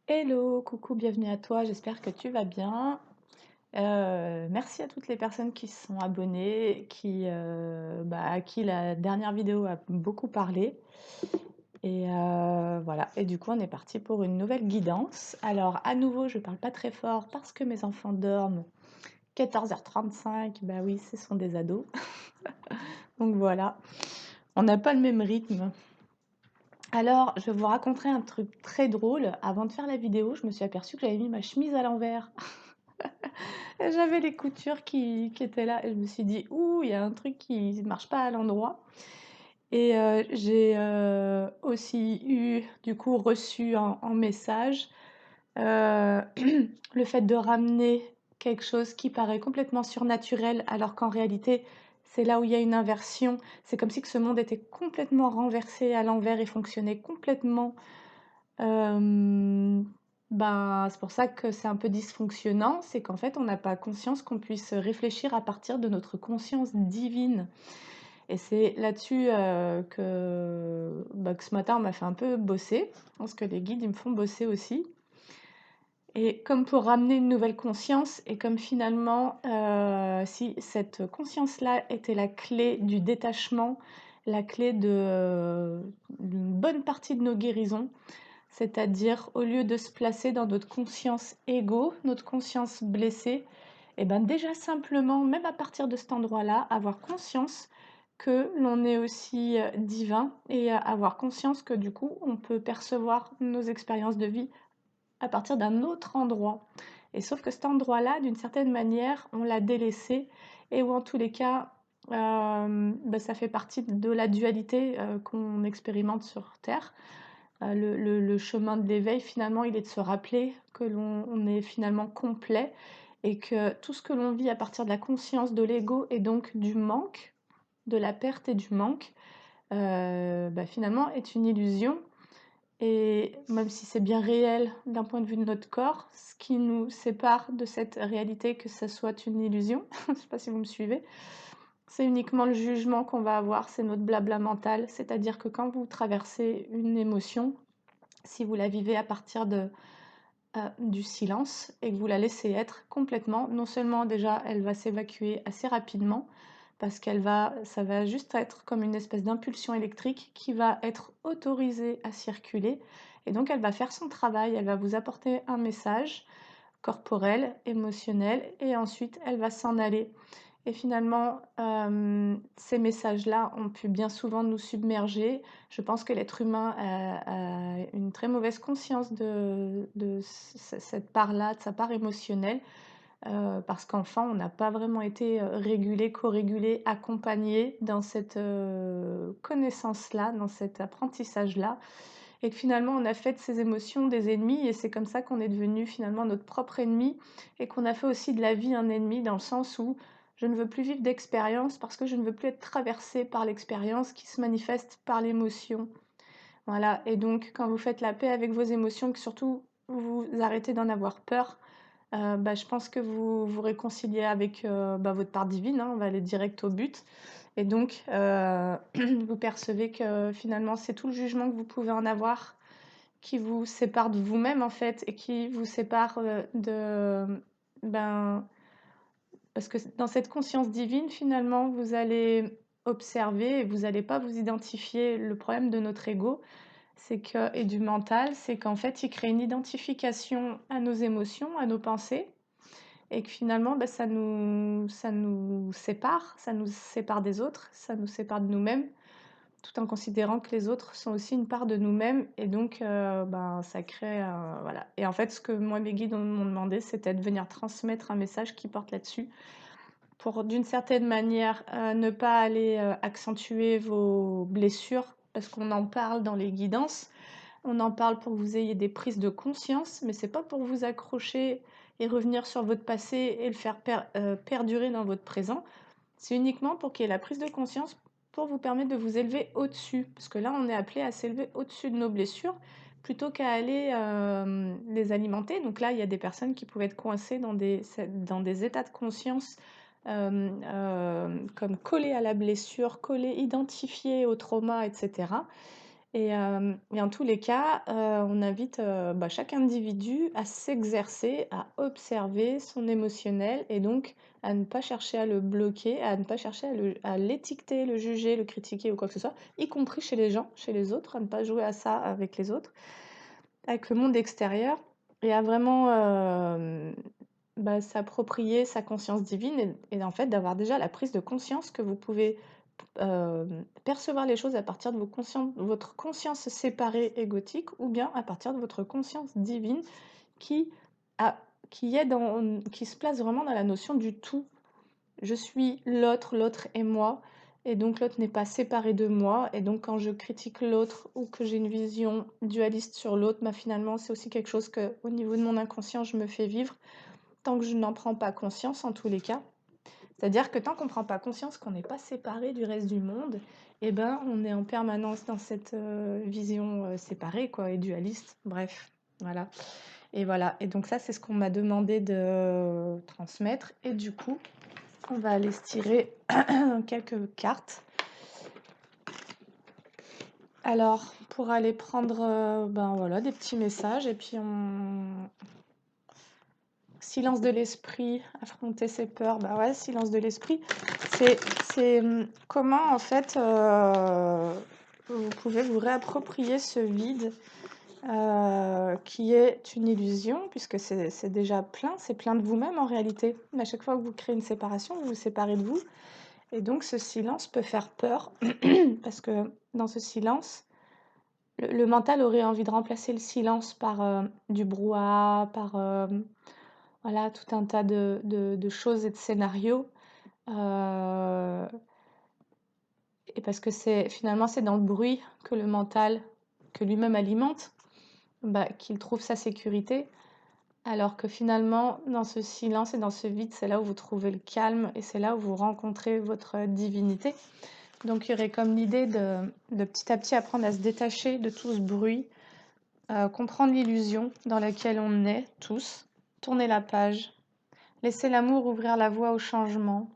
Hello, coucou, bienvenue à toi, j'espère que tu vas bien. Merci à toutes les personnes qui se sont abonnées, à qui la dernière vidéo a beaucoup parlé. Et voilà, et du coup on est parti pour une nouvelle guidance. Alors à nouveau, je parle pas très fort parce que mes enfants dorment. 14h35, bah oui, ce sont des ados. Donc voilà, on n'a pas le même rythme. Alors, je vous raconterai un truc très drôle. Avant de faire la vidéo, je me suis aperçue que j'avais mis ma chemise à l'envers. Et j'avais les coutures qui étaient là et je me suis dit: «Ouh, il y a un truc qui ne marche pas à l'endroit» et j'ai, aussi eu du coup reçu en message, heu, le fait de ramener quelque chose qui paraît complètement surnaturel alors qu'en réalité, c'est là où il y a une inversion. C'est comme si que ce monde était complètement renversé à l'envers et fonctionnait complètement c'est pour ça que c'est un peu dysfonctionnant, c'est qu'en fait, on n'a pas conscience qu'on puisse réfléchir à partir de notre conscience divine et c'est là-dessus, que ce matin, on m'a fait un peu bosser. Je pense que les guides, ils me font bosser aussi et comme pour ramener une nouvelle conscience et comme finalement, si cette conscience-là était la clé du détachement, la clé d'une bonne partie de nos guérisons, c'est-à-dire, au lieu de se placer dans notre conscience égo, notre conscience blessée, et ben déjà simplement, même à partir de cet endroit-là, avoir conscience que l'on est aussi divin et avoir conscience que du coup, on peut percevoir nos expériences de vie à partir d'un autre endroit. Et sauf que cet endroit-là, d'une certaine manière, on l'a délaissé et ou en tous les cas, ça fait partie de la dualité qu'on expérimente sur Terre. Le chemin de l'éveil, finalement, il est de se rappeler que l'on est finalement complet et que tout ce que l'on vit à partir de la conscience de l'ego et donc du manque, de la perte et du manque, finalement est une illusion. Et même si c'est bien réel d'un point de vue de notre corps, ce qui nous sépare de cette réalité, que ça soit une illusion, je ne sais pas si vous me suivez, c'est uniquement le jugement qu'on va avoir, c'est notre blabla mental. C'est-à-dire que quand vous traversez une émotion, si vous la vivez à partir du silence et que vous la laissez être complètement, non seulement déjà elle va s'évacuer assez rapidement, parce ça va juste être comme une espèce d'impulsion électrique qui va être autorisée à circuler et donc elle va faire son travail, elle va vous apporter un message corporel, émotionnel et ensuite elle va s'en aller. Et finalement, ces messages-là ont pu bien souvent nous submerger. Je pense que l'être humain a une très mauvaise conscience de cette part-là, de sa part émotionnelle, parce qu'enfant, on n'a pas vraiment été régulé, co-régulé, accompagné dans cette connaissance-là, dans cet apprentissage-là, et que finalement, on a fait de ces émotions des ennemis, et c'est comme ça qu'on est devenu finalement notre propre ennemi, et qu'on a fait aussi de la vie un ennemi, dans le sens où je ne veux plus vivre d'expérience parce que je ne veux plus être traversée par l'expérience qui se manifeste par l'émotion. Voilà, et donc quand vous faites la paix avec vos émotions, que surtout vous arrêtez d'en avoir peur, je pense que vous vous réconciliez avec votre part divine, hein, on va aller direct au but. Et donc, vous percevez que finalement, c'est tout le jugement que vous pouvez en avoir qui vous sépare de vous-même, en fait, et qui vous sépare ben, parce que dans cette conscience divine, finalement, vous allez observer et vous n'allez pas vous identifier. Le problème de notre ego, et du mental, c'est qu'en fait, il crée une identification à nos émotions, à nos pensées, et que finalement, ça nous sépare des autres, ça nous sépare de nous-mêmes, tout en considérant que les autres sont aussi une part de nous-mêmes, et donc ça crée voilà. Et en fait, ce que moi, mes guides m'ont demandé, c'était de venir transmettre un message qui porte là-dessus, pour d'une certaine manière ne pas aller accentuer vos blessures, parce qu'on en parle dans les guidances. On en parle pour que vous ayez des prises de conscience, mais c'est pas pour vous accrocher et revenir sur votre passé et le faire perdurer dans votre présent. C'est uniquement pour qu'il y ait la prise de conscience, pour vous permettre de vous élever au-dessus. Parce que là, on est appelé à s'élever au-dessus de nos blessures, plutôt qu'à aller les alimenter. Donc là, il y a des personnes qui pouvaient être coincées dans des états de conscience comme collées à la blessure, collées, identifiées au trauma, etc. Et en tous les cas, on invite, chaque individu à s'exercer, à observer son émotionnel et donc à ne pas chercher à le bloquer, à ne pas chercher à l'étiqueter, le juger, le critiquer ou quoi que ce soit, y compris chez les gens, chez les autres, à ne pas jouer à ça avec les autres, avec le monde extérieur et à vraiment, s'approprier sa conscience divine et en fait d'avoir déjà la prise de conscience que vous pouvez percevoir les choses à partir de votre conscience séparée égotique ou bien à partir de votre conscience divine qui, a, qui se place vraiment dans la notion du tout. Je suis l'autre, l'autre est moi, et donc l'autre n'est pas séparé de moi, et donc quand je critique l'autre ou que j'ai une vision dualiste sur l'autre, finalement c'est aussi quelque chose que au niveau de mon inconscient je me fais vivre, tant que je n'en prends pas conscience en tous les cas. C'est-à-dire que tant qu'on ne prend pas conscience qu'on n'est pas séparé du reste du monde, eh ben, on est en permanence dans cette vision séparée quoi, et dualiste. Bref, voilà. Et voilà. Et donc ça, c'est ce qu'on m'a demandé de transmettre. Et du coup, on va aller se tirer quelques cartes. Alors, pour aller prendre des petits messages, et puis silence de l'esprit, affronter ses peurs, silence de l'esprit. C'est comment en fait vous pouvez vous réapproprier ce vide qui est une illusion, puisque c'est déjà plein, c'est plein de vous-même en réalité. Mais à chaque fois que vous créez une séparation, vous vous séparez de vous. Et donc ce silence peut faire peur, parce que dans ce silence, le mental aurait envie de remplacer le silence par du brouhaha, par voilà, tout un tas de choses et de scénarios. Euh, et parce que finalement, c'est dans le bruit que le mental, que lui-même alimente, qu'il trouve sa sécurité. Alors que finalement, dans ce silence et dans ce vide, c'est là où vous trouvez le calme et c'est là où vous rencontrez votre divinité. Donc il y aurait comme l'idée de petit à petit apprendre à se détacher de tout ce bruit, comprendre l'illusion dans laquelle on est tous, tourner la page, laisser l'amour ouvrir la voie au changement.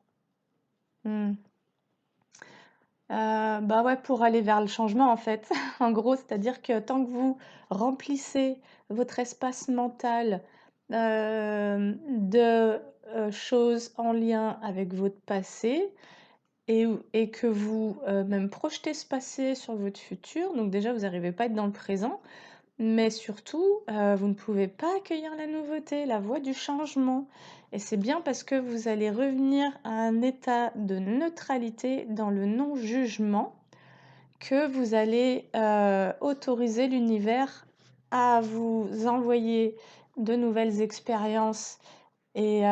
Pour aller vers le changement en fait. En gros, c'est-à-dire que tant que vous remplissez votre espace mental de choses en lien avec votre passé et que vous même projetez ce passé sur votre futur, donc déjà vous n'arrivez pas à être dans le présent, mais surtout, vous ne pouvez pas accueillir la nouveauté, la voie du changement. Et c'est bien parce que vous allez revenir à un état de neutralité dans le non-jugement que vous allez autoriser l'univers à vous envoyer de nouvelles expériences et,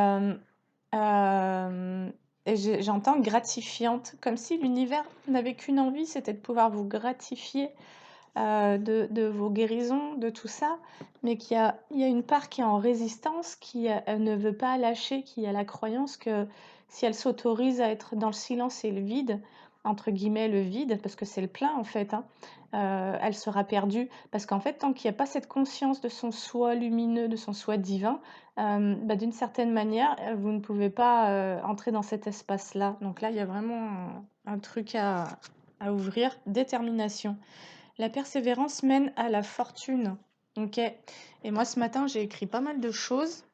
j'entends gratifiantes, comme si l'univers n'avait qu'une envie, c'était de pouvoir vous gratifier de vos guérisons, de tout ça, mais il y a une part qui est en résistance, qui ne veut pas lâcher, qui a la croyance que si elle s'autorise à être dans le silence et le vide, entre guillemets le vide, parce que c'est le plein en fait, hein, elle sera perdue. Parce qu'en fait, tant qu'il n'y a pas cette conscience de son soi lumineux, de son soi divin, d'une certaine manière, vous ne pouvez pas entrer dans cet espace-là. Donc là, il y a vraiment un truc à ouvrir. Détermination. La persévérance mène à la fortune. Ok. Et moi, ce matin, j'ai écrit pas mal de choses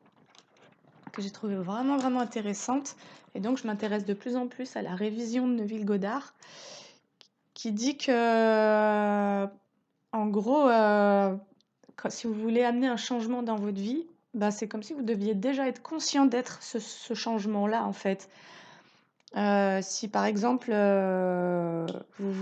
que j'ai trouvées vraiment, vraiment intéressantes. Et donc, je m'intéresse de plus en plus à la révision de Neuville-Goddard, qui dit que, en gros, si vous voulez amener un changement dans votre vie, c'est comme si vous deviez déjà être conscient d'être ce changement-là, en fait. Si par exemple, vous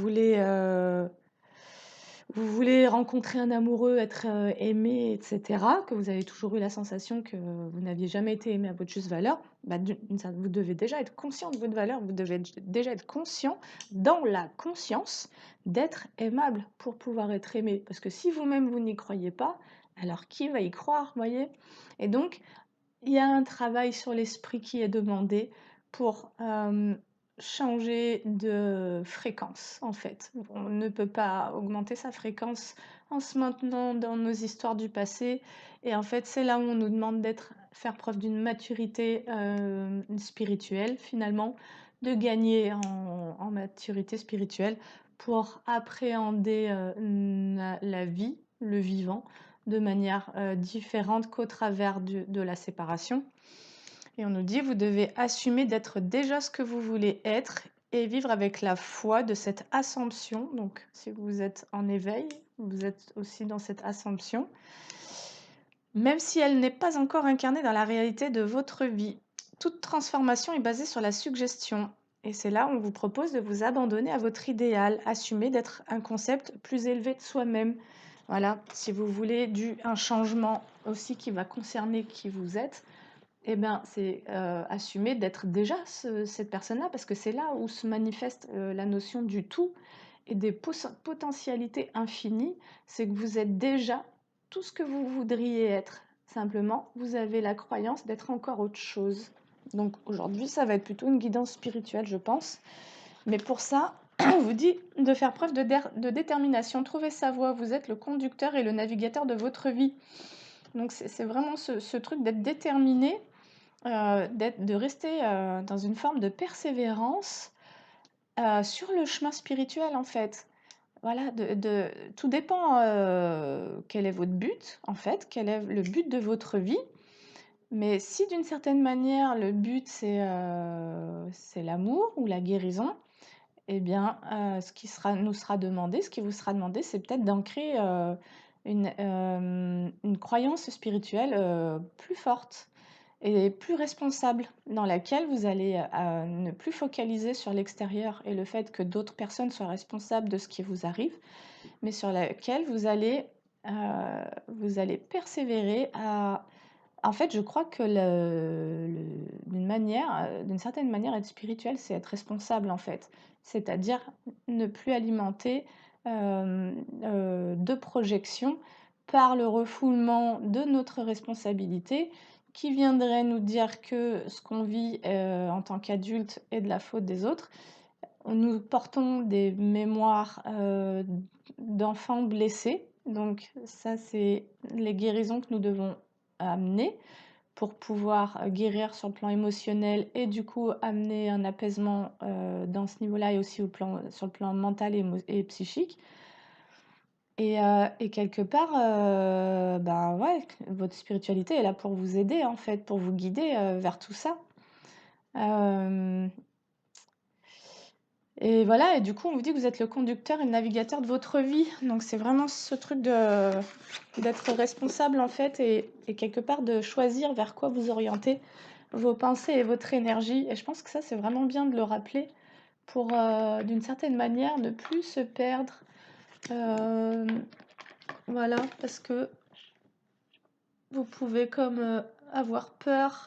voulez rencontrer un amoureux, être aimé, etc., que vous avez toujours eu la sensation que vous n'aviez jamais été aimé à votre juste valeur, vous devez déjà être conscient de votre valeur, vous devez déjà être conscient dans la conscience d'être aimable pour pouvoir être aimé. Parce que si vous-même vous n'y croyez pas, alors qui va y croire, voyez? Et donc, il y a un travail sur l'esprit qui est demandé pour changer de fréquence, en fait. On ne peut pas augmenter sa fréquence en se maintenant dans nos histoires du passé. Et en fait, c'est là où on nous demande faire preuve d'une maturité spirituelle, finalement, de gagner en maturité spirituelle pour appréhender la vie, le vivant, de manière différente qu'au travers de la séparation. Et on nous dit, vous devez assumer d'être déjà ce que vous voulez être et vivre avec la foi de cette assomption. Donc, si vous êtes en éveil, vous êtes aussi dans cette assomption, même si elle n'est pas encore incarnée dans la réalité de votre vie. Toute transformation est basée sur la suggestion. Et c'est là où on vous propose de vous abandonner à votre idéal, assumer d'être un concept plus élevé de soi-même. Voilà, si vous voulez un changement aussi qui va concerner qui vous êtes, eh bien, c'est assumer d'être déjà cette personne-là, parce que c'est là où se manifeste la notion du tout et des potentialités infinies. C'est que vous êtes déjà tout ce que vous voudriez être. Simplement, vous avez la croyance d'être encore autre chose. Donc aujourd'hui, ça va être plutôt une guidance spirituelle, je pense. Mais pour ça, on vous dit de faire preuve de détermination. Trouvez sa voie. Vous êtes le conducteur et le navigateur de votre vie. Donc c'est vraiment ce truc d'être déterminé, de rester dans une forme de persévérance sur le chemin spirituel en fait. Voilà, tout dépend quel est votre but en fait, quel est le but de votre vie. Mais si d'une certaine manière le but c'est l'amour ou la guérison, eh bien ce qui nous sera demandé, ce qui vous sera demandé, c'est peut-être d'ancrer une croyance spirituelle plus forte et plus responsable, dans laquelle vous allez ne plus focaliser sur l'extérieur et le fait que d'autres personnes soient responsables de ce qui vous arrive, mais sur laquelle vous allez persévérer à... En fait, je crois que d'une certaine manière, être spirituel, c'est être responsable en fait. C'est-à-dire ne plus alimenter de projections par le refoulement de notre responsabilité qui viendrait nous dire que ce qu'on vit en tant qu'adulte est de la faute des autres. Nous portons des mémoires d'enfants blessés. Donc ça, c'est les guérisons que nous devons amener pour pouvoir guérir sur le plan émotionnel et du coup amener un apaisement dans ce niveau-là et aussi sur le plan mental et psychique. Et quelque part, ben ouais, votre spiritualité est là pour vous aider en fait, pour vous guider vers tout ça. Et voilà, et du coup, on vous dit que vous êtes le conducteur et le navigateur de votre vie. Donc c'est vraiment ce truc d'être responsable en fait et quelque part de choisir vers quoi vous orientez vos pensées et votre énergie. Et je pense que ça, c'est vraiment bien de le rappeler pour, d'une certaine manière, ne plus se perdre. Voilà, parce que vous pouvez comme avoir peur.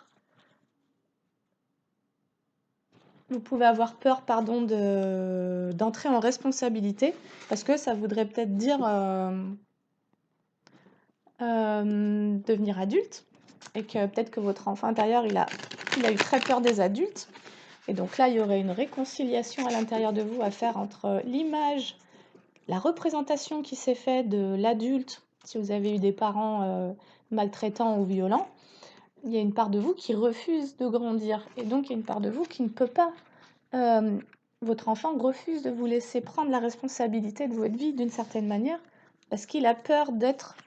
Vous pouvez avoir peur, pardon, d'entrer en responsabilité, parce que ça voudrait peut-être dire devenir adulte, et que peut-être que votre enfant intérieur, il a eu très peur des adultes. Et donc là, il y aurait une réconciliation à l'intérieur de vous à faire entre l'image, la représentation qui s'est faite de l'adulte, si vous avez eu des parents maltraitants ou violents. Il y a une part de vous qui refuse de grandir. Et donc, il y a une part de vous qui ne peut pas. Votre enfant refuse de vous laisser prendre la responsabilité de votre vie d'une certaine manière parce qu'il a peur d'être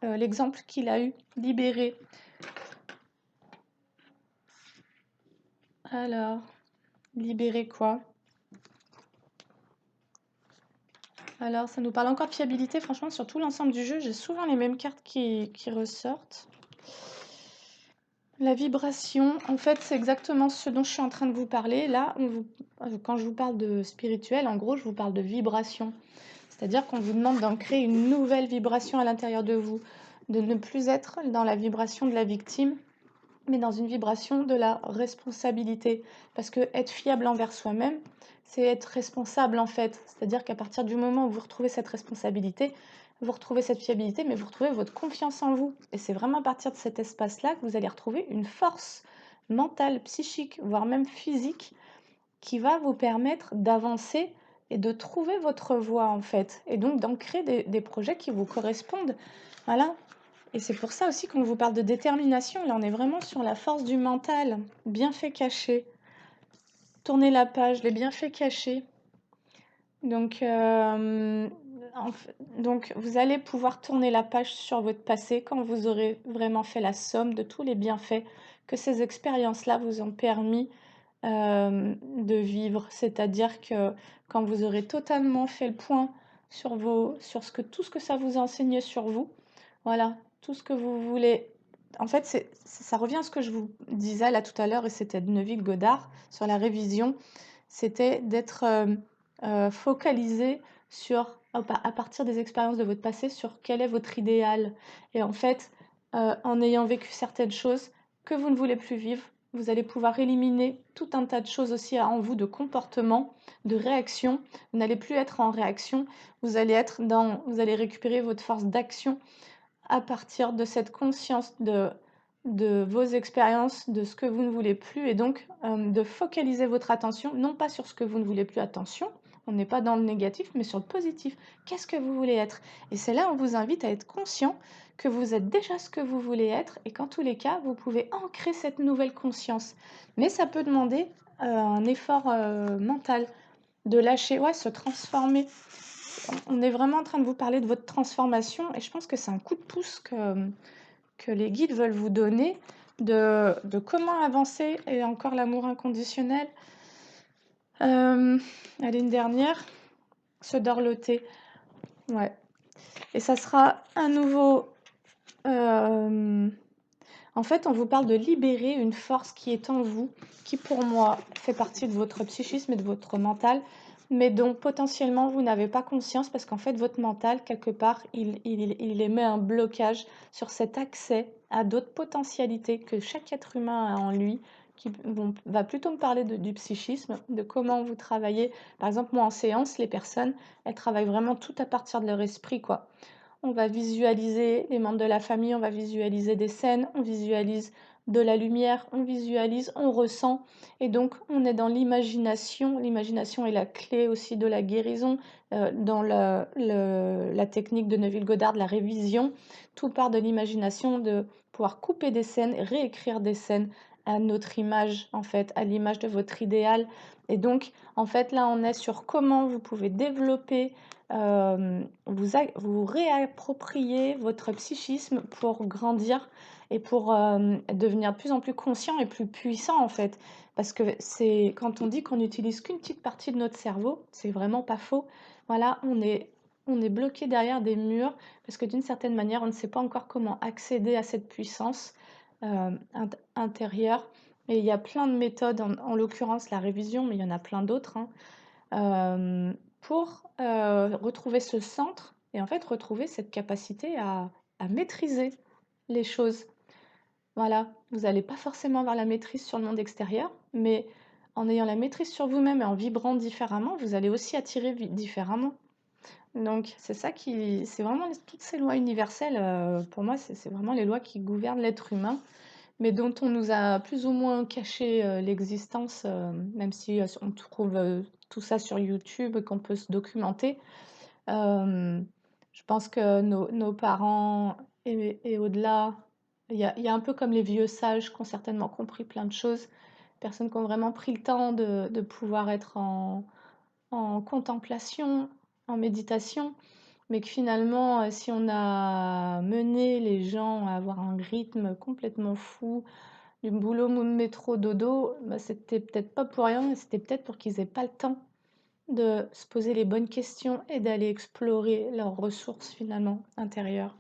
l'exemple qu'il a eu, libéré. Alors, libérer quoi? Alors, ça nous parle encore de fiabilité. Franchement, sur tout l'ensemble du jeu, j'ai souvent les mêmes cartes qui ressortent. La vibration, en fait, c'est exactement ce dont je suis en train de vous parler. Là, quand je vous parle de spirituel, en gros, je vous parle de vibration. C'est-à-dire qu'on vous demande d'ancrer une nouvelle vibration à l'intérieur de vous, de ne plus être dans la vibration de la victime, mais dans une vibration de la responsabilité. Parce que être fiable envers soi-même, c'est être responsable en fait. C'est-à-dire qu'à partir du moment où vous retrouvez cette responsabilité, vous retrouvez cette fiabilité, mais vous retrouvez votre confiance en vous. Et c'est vraiment à partir de cet espace-là que vous allez retrouver une force mentale, psychique, voire même physique, qui va vous permettre d'avancer et de trouver votre voie en fait. Et donc d'ancrer des projets qui vous correspondent. Voilà. Et c'est pour ça aussi qu'on vous parle de détermination. Là, on est vraiment sur la force du mental, bienfaits cachés. Tournez la page, les bienfaits cachés. Donc, donc vous allez pouvoir tourner la page sur votre passé quand vous aurez vraiment fait la somme de tous les bienfaits que ces expériences-là vous ont permis de vivre. C'est-à-dire que quand vous aurez totalement fait le point sur tout ce que ça vous a enseigné sur vous, voilà, tout ce que vous voulez. En fait, ça revient à ce que je vous disais là tout à l'heure, et c'était de Neuville-Goddard sur la révision, c'était d'être focalisé sur, à partir des expériences de votre passé, sur quel est votre idéal. Et en fait, en ayant vécu certaines choses que vous ne voulez plus vivre, vous allez pouvoir éliminer tout un tas de choses aussi en vous, de comportements, de réactions. Vous n'allez plus être en réaction, vous allez récupérer votre force d'action à partir de cette conscience de vos expériences, de ce que vous ne voulez plus, et donc de focaliser votre attention, non pas sur ce que vous ne voulez plus, attention, on n'est pas dans le négatif, mais sur le positif. Qu'est-ce que vous voulez être? Et c'est là où on vous invite à être conscient que vous êtes déjà ce que vous voulez être, et qu'en tous les cas, vous pouvez ancrer cette nouvelle conscience. Mais ça peut demander un effort mental, de lâcher, ouais, se transformer. On est vraiment en train de vous parler de votre transformation, et je pense que c'est un coup de pouce que les guides veulent vous donner de comment avancer, et encore l'amour inconditionnel. Allez, une dernière, se dorloter. Ouais. Et ça sera un nouveau... en fait, on vous parle de libérer une force qui est en vous, qui pour moi fait partie de votre psychisme et de votre mental, mais dont potentiellement vous n'avez pas conscience, parce qu'en fait, votre mental, quelque part, il émet un blocage sur cet accès à d'autres potentialités que chaque être humain a en lui, va plutôt me parler du psychisme, de comment vous travaillez. Par exemple, moi en séance, les personnes, elles travaillent vraiment tout à partir de leur esprit, quoi. On va visualiser les membres de la famille, on va visualiser des scènes, on visualise de la lumière, on visualise, on ressent. Et donc, on est dans l'imagination. L'imagination est la clé aussi de la guérison. Dans la technique de Neuville-Goddard, la révision, tout part de l'imagination, de pouvoir couper des scènes, réécrire des scènes à notre image, en fait, à l'image de votre idéal. Et donc, en fait, là, on est sur comment vous pouvez développer vous réappropriez votre psychisme pour grandir et pour devenir de plus en plus conscient et plus puissant, en fait. Parce que c'est quand on dit qu'on n'utilise qu'une petite partie de notre cerveau, c'est vraiment pas faux. Voilà, on est bloqué derrière des murs parce que d'une certaine manière, on ne sait pas encore comment accéder à cette puissance intérieure. Et il y a plein de méthodes, en l'occurrence la révision, mais il y en a plein d'autres, hein. Pour retrouver ce centre et en fait retrouver cette capacité à maîtriser les choses. Voilà, vous n'allez pas forcément avoir la maîtrise sur le monde extérieur, mais en ayant la maîtrise sur vous-même et en vibrant différemment, vous allez aussi attirer différemment. Donc c'est ça c'est vraiment toutes ces lois universelles, pour moi, c'est vraiment les lois qui gouvernent l'être humain, mais dont on nous a plus ou moins caché l'existence, même si on trouve tout ça sur YouTube, qu'on peut se documenter. Je pense que nos parents et au-delà, il y a un peu comme les vieux sages qui ont certainement compris plein de choses, personnes qui ont vraiment pris le temps de pouvoir être en contemplation, en méditation, mais que finalement, si on a mené les gens à avoir un rythme complètement fou, du boulot, métro, dodo, bah, c'était peut-être pas pour rien, c'était peut-être pour qu'ils aient pas le temps de se poser les bonnes questions et d'aller explorer leurs ressources finalement intérieures.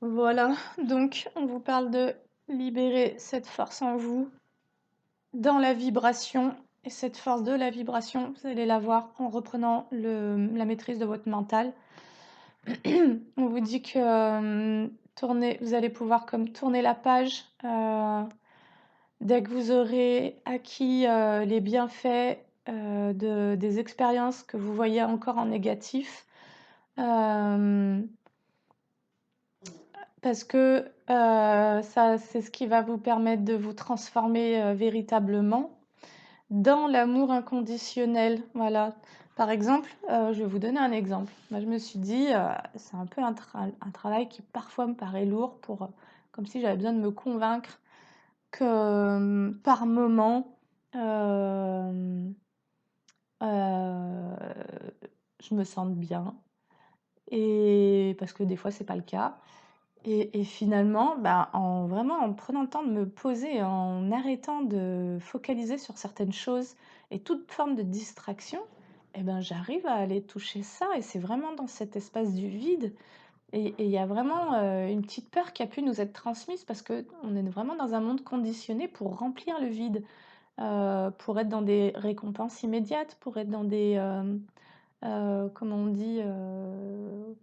Voilà, donc on vous parle de libérer cette force en vous dans la vibration, et cette force de la vibration, vous allez la voir en reprenant la maîtrise de votre mental. On vous dit que vous allez pouvoir comme tourner la page dès que vous aurez acquis les bienfaits des expériences que vous voyez encore en négatif. Parce que ça, c'est ce qui va vous permettre de vous transformer véritablement dans l'amour inconditionnel. Voilà. Par exemple, je vais vous donner un exemple. Moi, je me suis dit, c'est un peu un travail qui parfois me paraît lourd, comme si j'avais besoin de me convaincre que par moment, je me sente bien et parce que des fois, c'est pas le cas et finalement, bah, en prenant le temps de me poser, en arrêtant de focaliser sur certaines choses et toute forme de distraction et ben, j'arrive à aller toucher ça et c'est vraiment dans cet espace du vide et il y a vraiment, une petite peur qui a pu nous être transmise parce qu'on est vraiment dans un monde conditionné pour remplir le vide, pour être dans des récompenses immédiates, pour être dans des, comment on dit? On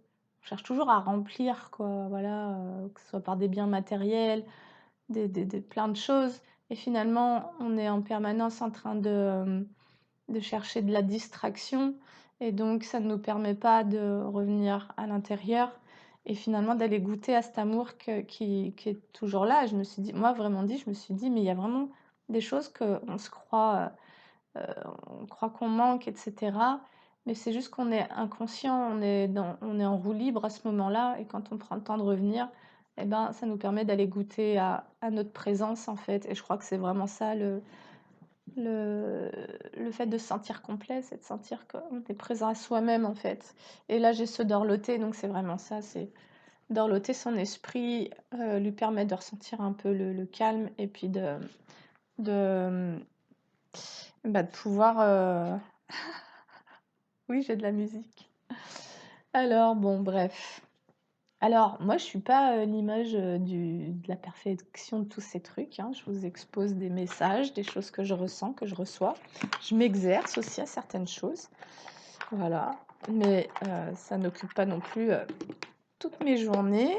cherche toujours à remplir quoi, voilà, que ce soit par des biens matériels, des plein de choses et finalement, on est en permanence en train de chercher de la distraction et donc ça ne nous permet pas de revenir à l'intérieur et finalement d'aller goûter à cet amour qui est toujours là. Et je me suis dit moi vraiment dit, je me suis dit: «Mais il y a vraiment des choses qu'on se croit, heu, on croit qu'on manque et cetera, mais c'est juste qu'on est inconscient, on est en roue libre à ce moment-là et quand on prend le temps de revenir et ben, ça nous permet d'aller goûter à notre présence en fait» et je crois que c'est vraiment ça le le fait de se sentir complet, c'est de sentir qu'on est présent à soi-même, en fait. Et là, j'ai ce dorloter, donc c'est vraiment ça, c'est dorloter son esprit, lui permet de ressentir un peu le calme et puis de, bah, de pouvoir, oui, j'ai de la musique. Alors bon, bref. Alors moi, je suis pas, l'image, de la perfection de tous ces trucs, hein. Je vous expose des messages, des choses que je ressens, que je reçois. Je m'exerce aussi à certaines choses. Voilà, mais ça n'occupe pas non plus, toutes mes journées.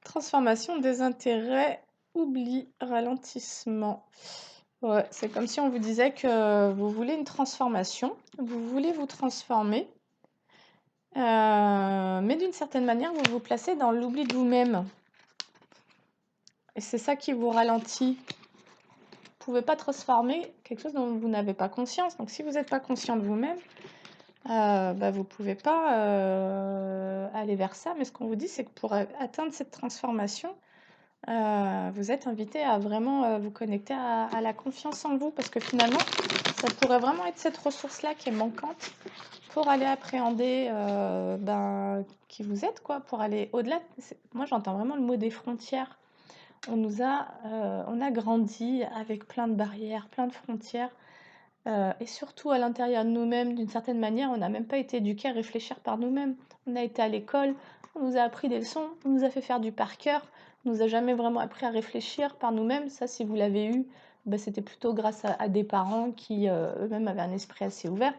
Transformation, désintérêt, oubli, ralentissement. Ouais, c'est comme si on vous disait que vous voulez une transformation, vous voulez vous transformer, mais d'une certaine manière, vous vous placez dans l'oubli de vous-même et c'est ça qui vous ralentit. Vous pouvez pas transformer quelque chose dont vous n'avez pas conscience, donc si vous n'êtes pas conscient de vous-même, bah, vous pouvez pas, aller vers ça, mais ce qu'on vous dit, c'est que pour atteindre cette transformation, vous êtes invité à vraiment, vous connecter à la confiance en vous parce que finalement, ça pourrait vraiment être cette ressource-là qui est manquante pour aller appréhender, ben, qui vous êtes quoi, pour aller au-delà. Moi, j'entends vraiment le mot des frontières. On a grandi avec plein de barrières, plein de frontières. Et surtout à l'intérieur de nous-mêmes, d'une certaine manière, on n'a même pas été éduqués à réfléchir par nous-mêmes. On a été à l'école, on nous a appris des leçons, on nous a fait faire du par cœur, on nous a jamais vraiment appris à réfléchir par nous-mêmes. Ça, si vous l'avez eu, bah, c'était plutôt grâce à des parents qui eux-mêmes avaient un esprit assez ouvert.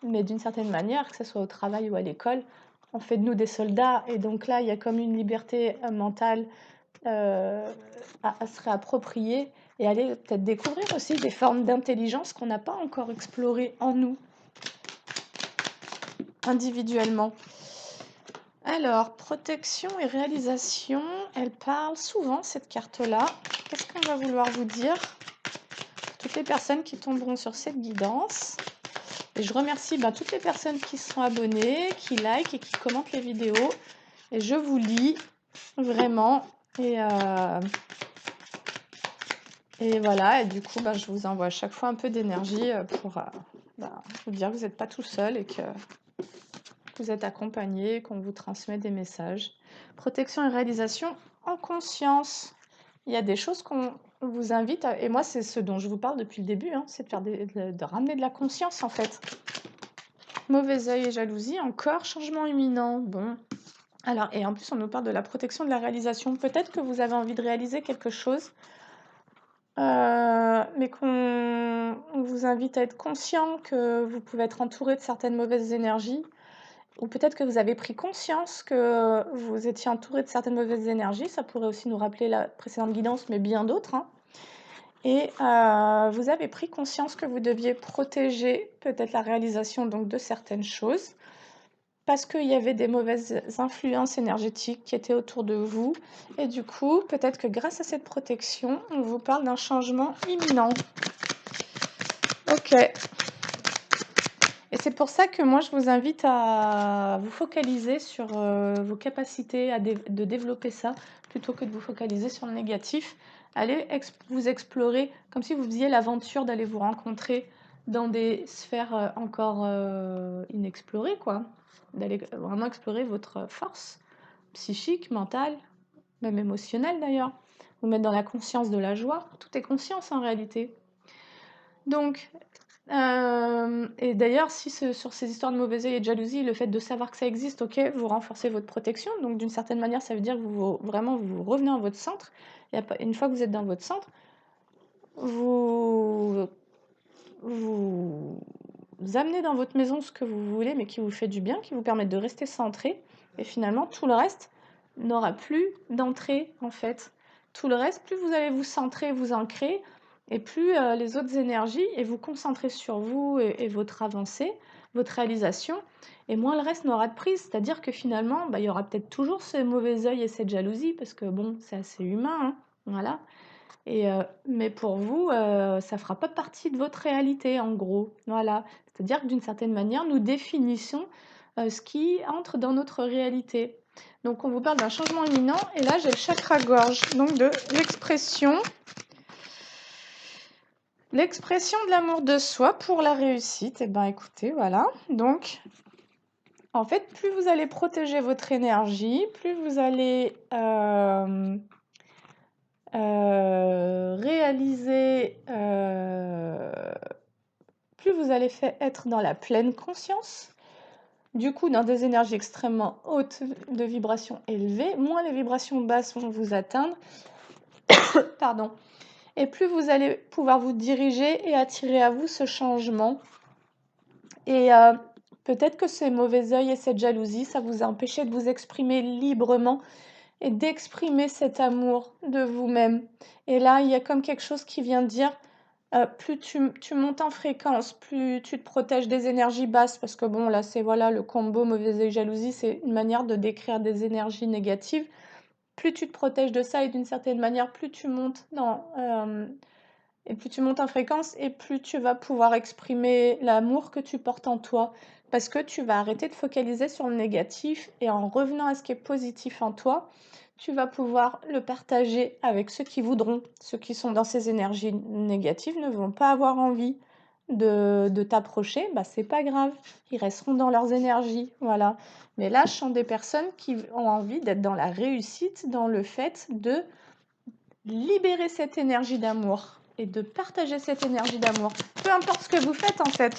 Mais d'une certaine manière, que ce soit au travail ou à l'école, on fait de nous des soldats. Et donc là, il y a comme une liberté mentale à se réapproprier et aller peut-être découvrir aussi des formes d'intelligence qu'on n'a pas encore explorées en nous, individuellement. Alors, protection et réalisation, elle parle souvent, cette carte-là. Qu'est-ce qu'on va vouloir vous dire? Toutes les personnes qui tomberont sur cette guidance. Et je remercie toutes les personnes qui sont abonnées, qui likent et qui commentent les vidéos. Et je vous lis vraiment. Et voilà, et du coup, je vous envoie à chaque fois un peu d'énergie pour vous dire que vous n'êtes pas tout seul et que vous êtes accompagné, qu'on vous transmet des messages. Protection et réalisation en conscience. Il y a des choses qu'on vous invite à... Et moi, c'est ce dont je vous parle depuis le début, hein, c'est de faire de ramener de la conscience, en fait. Mauvais œil et jalousie, encore changement imminent. Bon. Alors, et en plus, on nous parle de la protection de la réalisation. Peut-être que vous avez envie de réaliser quelque chose, mais on vous invite à être conscient que vous pouvez être entouré de certaines mauvaises énergies, ou peut-être que vous avez pris conscience que vous étiez entouré de certaines mauvaises énergies. Ça pourrait aussi nous rappeler la précédente guidance, mais bien d'autres, hein. Et vous avez pris conscience que vous deviez protéger peut-être la réalisation donc de certaines choses, parce qu'il y avait des mauvaises influences énergétiques qui étaient autour de vous. Et du coup, peut-être que grâce à cette protection, on vous parle d'un changement imminent. Ok. Et c'est pour ça que moi, je vous invite à vous focaliser sur vos capacités de développer ça, plutôt que de vous focaliser sur le négatif. allez vous explorer, comme si vous faisiez l'aventure d'aller vous rencontrer dans des sphères encore inexplorées, quoi. D'aller vraiment explorer votre force psychique, mentale, même émotionnelle d'ailleurs. Vous mettre dans la conscience de la joie. Tout est conscience en réalité. Donc, et d'ailleurs, si sur ces histoires de mauvais œil et de jalousie, le fait de savoir que ça existe, ok, vous renforcez votre protection. Donc, d'une certaine manière, ça veut dire que vous revenez en votre centre. Et une fois que vous êtes dans votre centre, vous amenez dans votre maison ce que vous voulez, mais qui vous fait du bien, qui vous permet de rester centré. Et finalement, tout le reste n'aura plus d'entrée, en fait. Tout le reste, plus vous allez vous centrer, vous ancrer, et plus les autres énergies, et vous concentrer sur vous et votre avancée, votre réalisation, et moins le reste n'aura de prise. C'est-à-dire que finalement, il y aura peut-être toujours ce mauvais œil et cette jalousie, parce que bon, c'est assez humain, hein, voilà. Mais pour vous, ça fera pas partie de votre réalité, en gros. Voilà. C'est-à-dire que d'une certaine manière, nous définissons ce qui entre dans notre réalité. Donc, on vous parle d'un changement imminent. Et là, j'ai le chakra gorge. Donc, de l'expression. L'expression de l'amour de soi pour la réussite. Eh bien, écoutez, voilà. Donc, en fait, plus vous allez protéger votre énergie, plus vous allez réaliser, plus vous allez être dans la pleine conscience, du coup dans des énergies extrêmement hautes de vibrations élevées, moins les vibrations basses vont vous atteindre, pardon, et plus vous allez pouvoir vous diriger et attirer à vous ce changement. Et peut-être que ces mauvais œils et cette jalousie, ça vous a empêché de vous exprimer librement et d'exprimer cet amour de vous-même. Et là, il y a comme quelque chose qui vient dire, plus tu montes en fréquence, plus tu te protèges des énergies basses, parce que bon, là, c'est voilà, le combo mauvais œil jalousie, c'est une manière de décrire des énergies négatives. Plus tu te protèges de ça, et d'une certaine manière, plus tu montes et plus tu montes en fréquence, et plus tu vas pouvoir exprimer l'amour que tu portes en toi, parce que tu vas arrêter de focaliser sur le négatif, et en revenant à ce qui est positif en toi, tu vas pouvoir le partager avec ceux qui voudront. Ceux qui sont dans ces énergies négatives ne vont pas avoir envie de t'approcher, c'est pas grave, ils resteront dans leurs énergies, voilà. Mais là, je sens des personnes qui ont envie d'être dans la réussite, dans le fait de libérer cette énergie d'amour et de partager cette énergie d'amour. Peu importe ce que vous faites, en fait.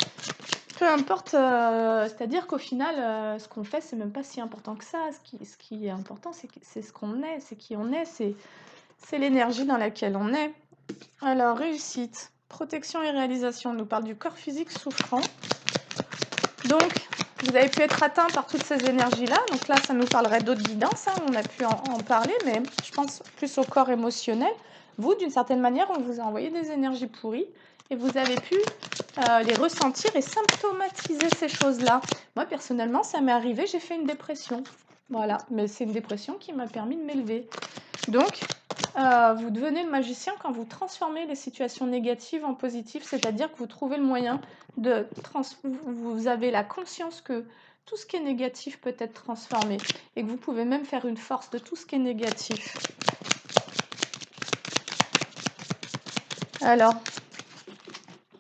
Peu importe, c'est-à-dire qu'au final, ce qu'on fait, c'est même pas si important que ça. Ce qui est important, c'est ce qu'on est, c'est qui on est, c'est l'énergie dans laquelle on est. Alors, réussite, protection et réalisation. On nous parle du corps physique souffrant. Donc, vous avez pu être atteint par toutes ces énergies-là. Donc là, ça nous parlerait d'autres guidances. Hein. On a pu en parler, mais je pense plus au corps émotionnel. Vous, d'une certaine manière, on vous a envoyé des énergies pourries et vous avez pu les ressentir et symptomatiser ces choses-là. Moi, personnellement, ça m'est arrivé, j'ai fait une dépression. Voilà, mais c'est une dépression qui m'a permis de m'élever. Donc, vous devenez le magicien quand vous transformez les situations négatives en positives, c'est-à-dire que vous trouvez le moyen vous avez la conscience que tout ce qui est négatif peut être transformé et que vous pouvez même faire une force de tout ce qui est négatif. Alors,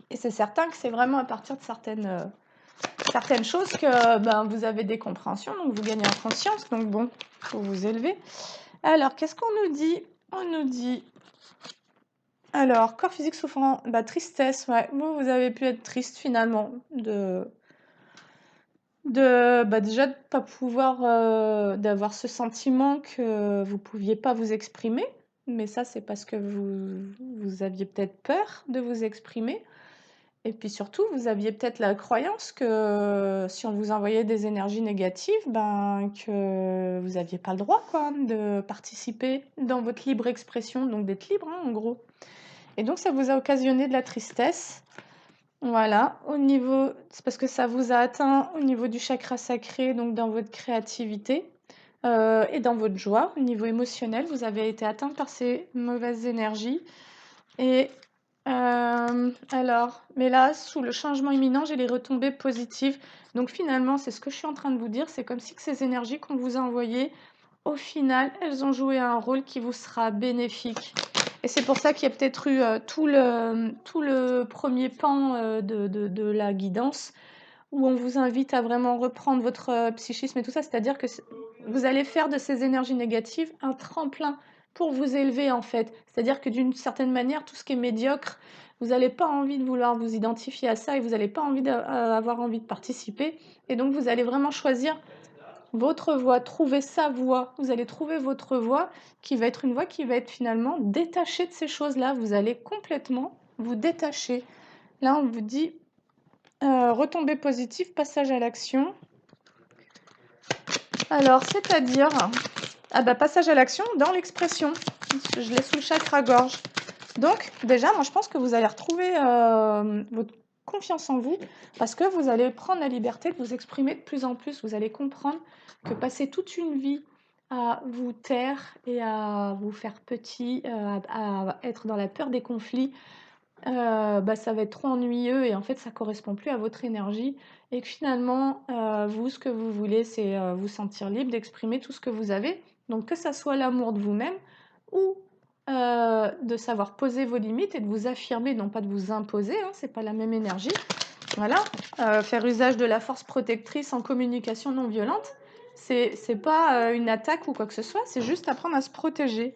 et c'est certain que c'est vraiment à partir de certaines choses que vous avez des compréhensions, donc vous gagnez en conscience, donc bon, il faut vous élever. Alors, qu'est-ce qu'on nous dit? On nous dit... Alors, corps physique souffrant, tristesse, ouais. Vous avez pu être triste finalement déjà de pas pouvoir, d'avoir ce sentiment que vous pouviez pas vous exprimer, mais ça c'est parce que vous aviez peut-être peur de vous exprimer. Et puis surtout, vous aviez peut-être la croyance que si on vous envoyait des énergies négatives, que vous aviez pas le droit, quoi, de participer dans votre libre expression, donc d'être libre, hein, en gros. Et donc ça vous a occasionné de la tristesse. Voilà, c'est parce que ça vous a atteint au niveau du chakra sacré, donc dans votre créativité, et dans votre joie. Au niveau émotionnel, vous avez été atteint par ces mauvaises énergies. Et mais là, sous le changement imminent, j'ai les retombées positives. Donc finalement, c'est ce que je suis en train de vous dire, c'est comme si que ces énergies qu'on vous a envoyées, au final, elles ont joué un rôle qui vous sera bénéfique. Et c'est pour ça qu'il y a peut-être eu tout le premier pan de la guidance, où on vous invite à vraiment reprendre votre psychisme et tout ça. C'est-à-dire que vous allez faire de ces énergies négatives un tremplin pour vous élever, en fait. C'est-à-dire que d'une certaine manière, tout ce qui est médiocre, vous n'allez pas envie de vouloir vous identifier à ça et vous n'allez pas avoir envie de participer. Et donc, vous allez vraiment choisir votre voie, trouver sa voie. Vous allez trouver votre voie qui va être une voie qui va être finalement détachée de ces choses-là. Vous allez complètement vous détacher. Là, on vous dit retombée positive, passage à l'action. Alors, c'est-à-dire, passage à l'action dans l'expression. Je l'ai sous le chakra-gorge. Donc, déjà, moi, je pense que vous allez retrouver votre confiance en vous parce que vous allez prendre la liberté de vous exprimer de plus en plus. Vous allez comprendre que passer toute une vie à vous taire et à vous faire petit, à être dans la peur des conflits, ça va être trop ennuyeux et en fait, ça correspond plus à votre énergie et que finalement, vous, ce que vous voulez, c'est vous sentir libre d'exprimer tout ce que vous avez. Donc, que ça soit l'amour de vous-même ou de savoir poser vos limites et de vous affirmer, non pas de vous imposer, hein, c'est pas la même énergie. Voilà, faire usage de la force protectrice en communication non violente, c'est pas une attaque ou quoi que ce soit, c'est juste apprendre à se protéger.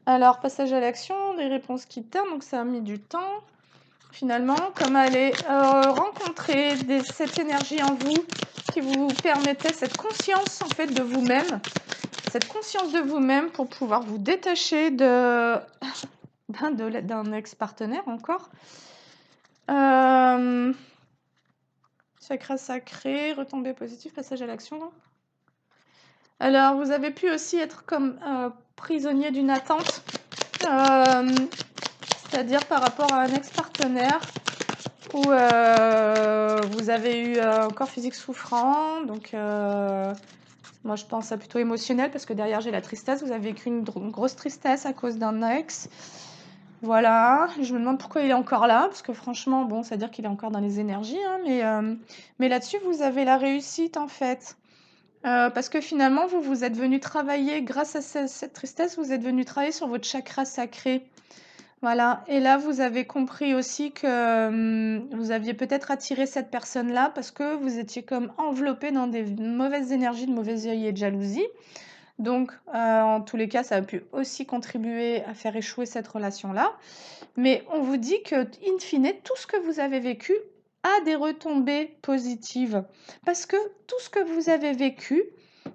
Alors, passage à l'action, des réponses qui tardent, donc ça a mis du temps. Finalement, comme aller rencontrer cette énergie en vous qui vous permettait cette conscience en fait de vous-même, cette conscience de vous-même pour pouvoir vous détacher d'un ex-partenaire encore. Chakra sacré, retombée positive, passage à l'action. Alors, vous avez pu aussi être comme prisonnier d'une attente, c'est-à-dire par rapport à un ex-partenaire où vous avez eu un corps physique souffrant, donc moi je pense à plutôt émotionnel parce que derrière j'ai la tristesse, vous avez vécu une grosse tristesse à cause d'un ex. Voilà, je me demande pourquoi il est encore là, parce que franchement, bon, c'est-à-dire qu'il est encore dans les énergies, hein, mais là-dessus vous avez la réussite en fait. Parce que finalement, vous êtes venu travailler, grâce à cette tristesse, vous êtes venu travailler sur votre chakra sacré. Voilà, et là, vous avez compris aussi que vous aviez peut-être attiré cette personne-là parce que vous étiez comme enveloppé dans des mauvaises énergies, de mauvais œil et de jalousie. Donc, en tous les cas, ça a pu aussi contribuer à faire échouer cette relation-là. Mais on vous dit que, in fine, tout ce que vous avez vécu a des retombées positives. Parce que tout ce que vous avez vécu,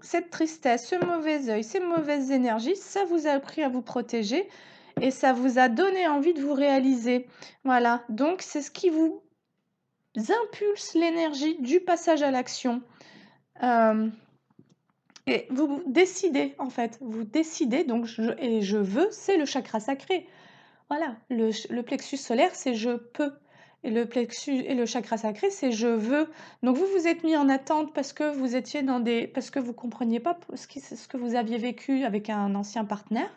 cette tristesse, ce mauvais œil, ces mauvaises énergies, ça vous a appris à vous protéger et ça vous a donné envie de vous réaliser. Voilà, donc c'est ce qui vous impulse l'énergie du passage à l'action. Et vous décidez, en fait, vous décidez, donc je veux, c'est le chakra sacré. Voilà, le plexus solaire, c'est je peux. Et le plexus et le chakra sacré, c'est je veux. Donc vous vous êtes mis en attente parce que vous étiez parce que vous compreniez pas ce que vous aviez vécu avec un ancien partenaire.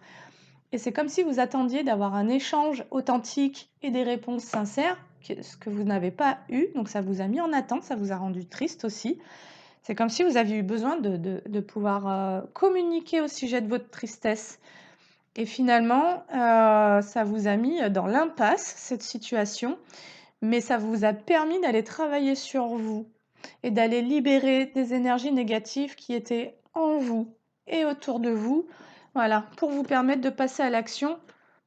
Et c'est comme si vous attendiez d'avoir un échange authentique et des réponses sincères, ce que vous n'avez pas eu. Donc ça vous a mis en attente, ça vous a rendu triste aussi. C'est comme si vous aviez eu besoin de pouvoir communiquer au sujet de votre tristesse. Et finalement, ça vous a mis dans l'impasse, cette situation, mais ça vous a permis d'aller travailler sur vous et d'aller libérer des énergies négatives qui étaient en vous et autour de vous, voilà, pour vous permettre de passer à l'action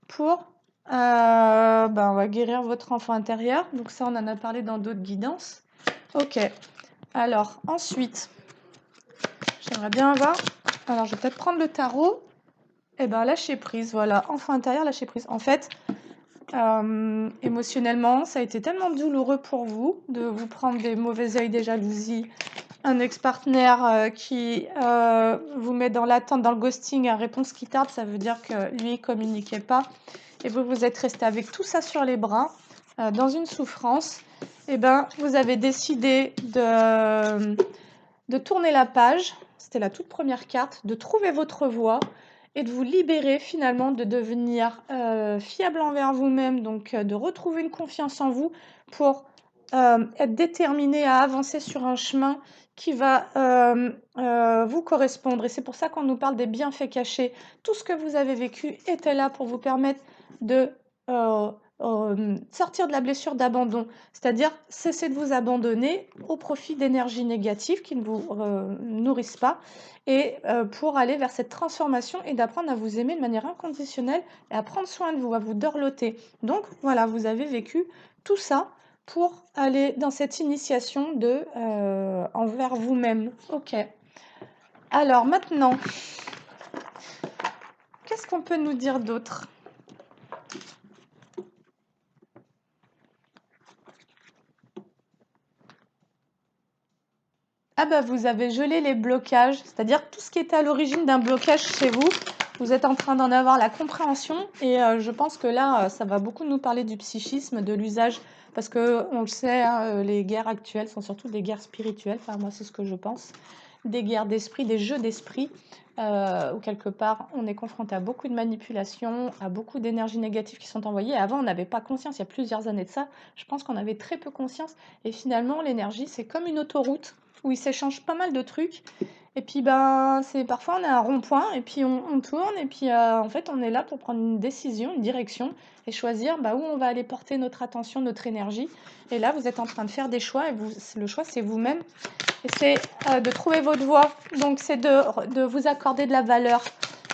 pour on va guérir votre enfant intérieur. Donc ça, on en a parlé dans d'autres guidances. Ok. Alors, ensuite, j'aimerais bien voir... Alors, je vais peut-être prendre le tarot. Lâcher prise, voilà. Enfant intérieur, lâcher prise. En fait, émotionnellement, ça a été tellement douloureux pour vous de vous prendre des mauvais œils, des jalousies, un ex-partenaire qui vous met dans l'attente, dans le ghosting, à réponse qui tarde, ça veut dire que lui, il communiquait pas. Et vous êtes resté avec tout ça sur les bras, dans une souffrance. Vous avez décidé de tourner la page, c'était la toute première carte, de trouver votre voie et de vous libérer finalement, de devenir fiable envers vous-même, donc de retrouver une confiance en vous pour être déterminé à avancer sur un chemin qui va vous correspondre. Et c'est pour ça qu'on nous parle des bienfaits cachés. Tout ce que vous avez vécu était là pour vous permettre de sortir de la blessure d'abandon, c'est-à-dire cesser de vous abandonner au profit d'énergies négatives qui ne vous nourrissent pas, et pour aller vers cette transformation et d'apprendre à vous aimer de manière inconditionnelle et à prendre soin de vous, à vous dorloter. Donc voilà, vous avez vécu tout ça pour aller dans cette initiation de envers vous-même. Ok. Alors maintenant, qu'est-ce qu'on peut nous dire d'autre? Ah bah vous avez gelé les blocages, c'est-à-dire tout ce qui était à l'origine d'un blocage chez vous, vous êtes en train d'en avoir la compréhension, et je pense que là, ça va beaucoup nous parler du psychisme, de l'usage, parce que on le sait, hein, les guerres actuelles sont surtout des guerres spirituelles, enfin moi c'est ce que je pense, des guerres d'esprit, des jeux d'esprit, où quelque part on est confronté à beaucoup de manipulations, à beaucoup d'énergies négatives qui sont envoyées. Avant on n'avait pas conscience, il y a plusieurs années de ça, je pense qu'on avait très peu conscience, et finalement l'énergie c'est comme une autoroute où il s'échange pas mal de trucs. Et puis ben, c'est parfois on est à un rond-point et puis on tourne et puis en fait on est là pour prendre une décision, une direction et choisir bah, où on va aller porter notre attention, notre énergie. Et là vous êtes en train de faire des choix et le choix c'est vous-même. Et c'est de trouver votre voie. Donc c'est de vous accorder de la valeur,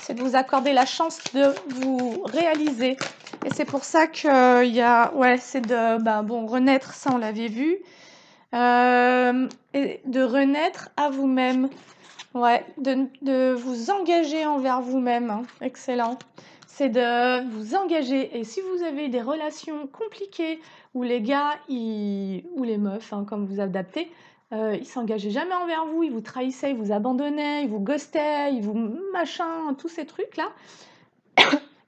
c'est de vous accorder la chance de vous réaliser. Et c'est pour ça qu'il y a, ouais, c'est de, bah, bon, renaître, ça on l'avait vu. Et de renaître à vous-même. Ouais, de vous engager envers vous-même. Hein. Excellent. C'est de vous engager. Et si vous avez des relations compliquées où les gars ou les meufs, hein, comme vous adaptez, ils s'engageaient jamais envers vous, ils vous trahissaient, ils vous abandonnaient, ils vous ghostaient, ils vous machin, tous ces trucs-là,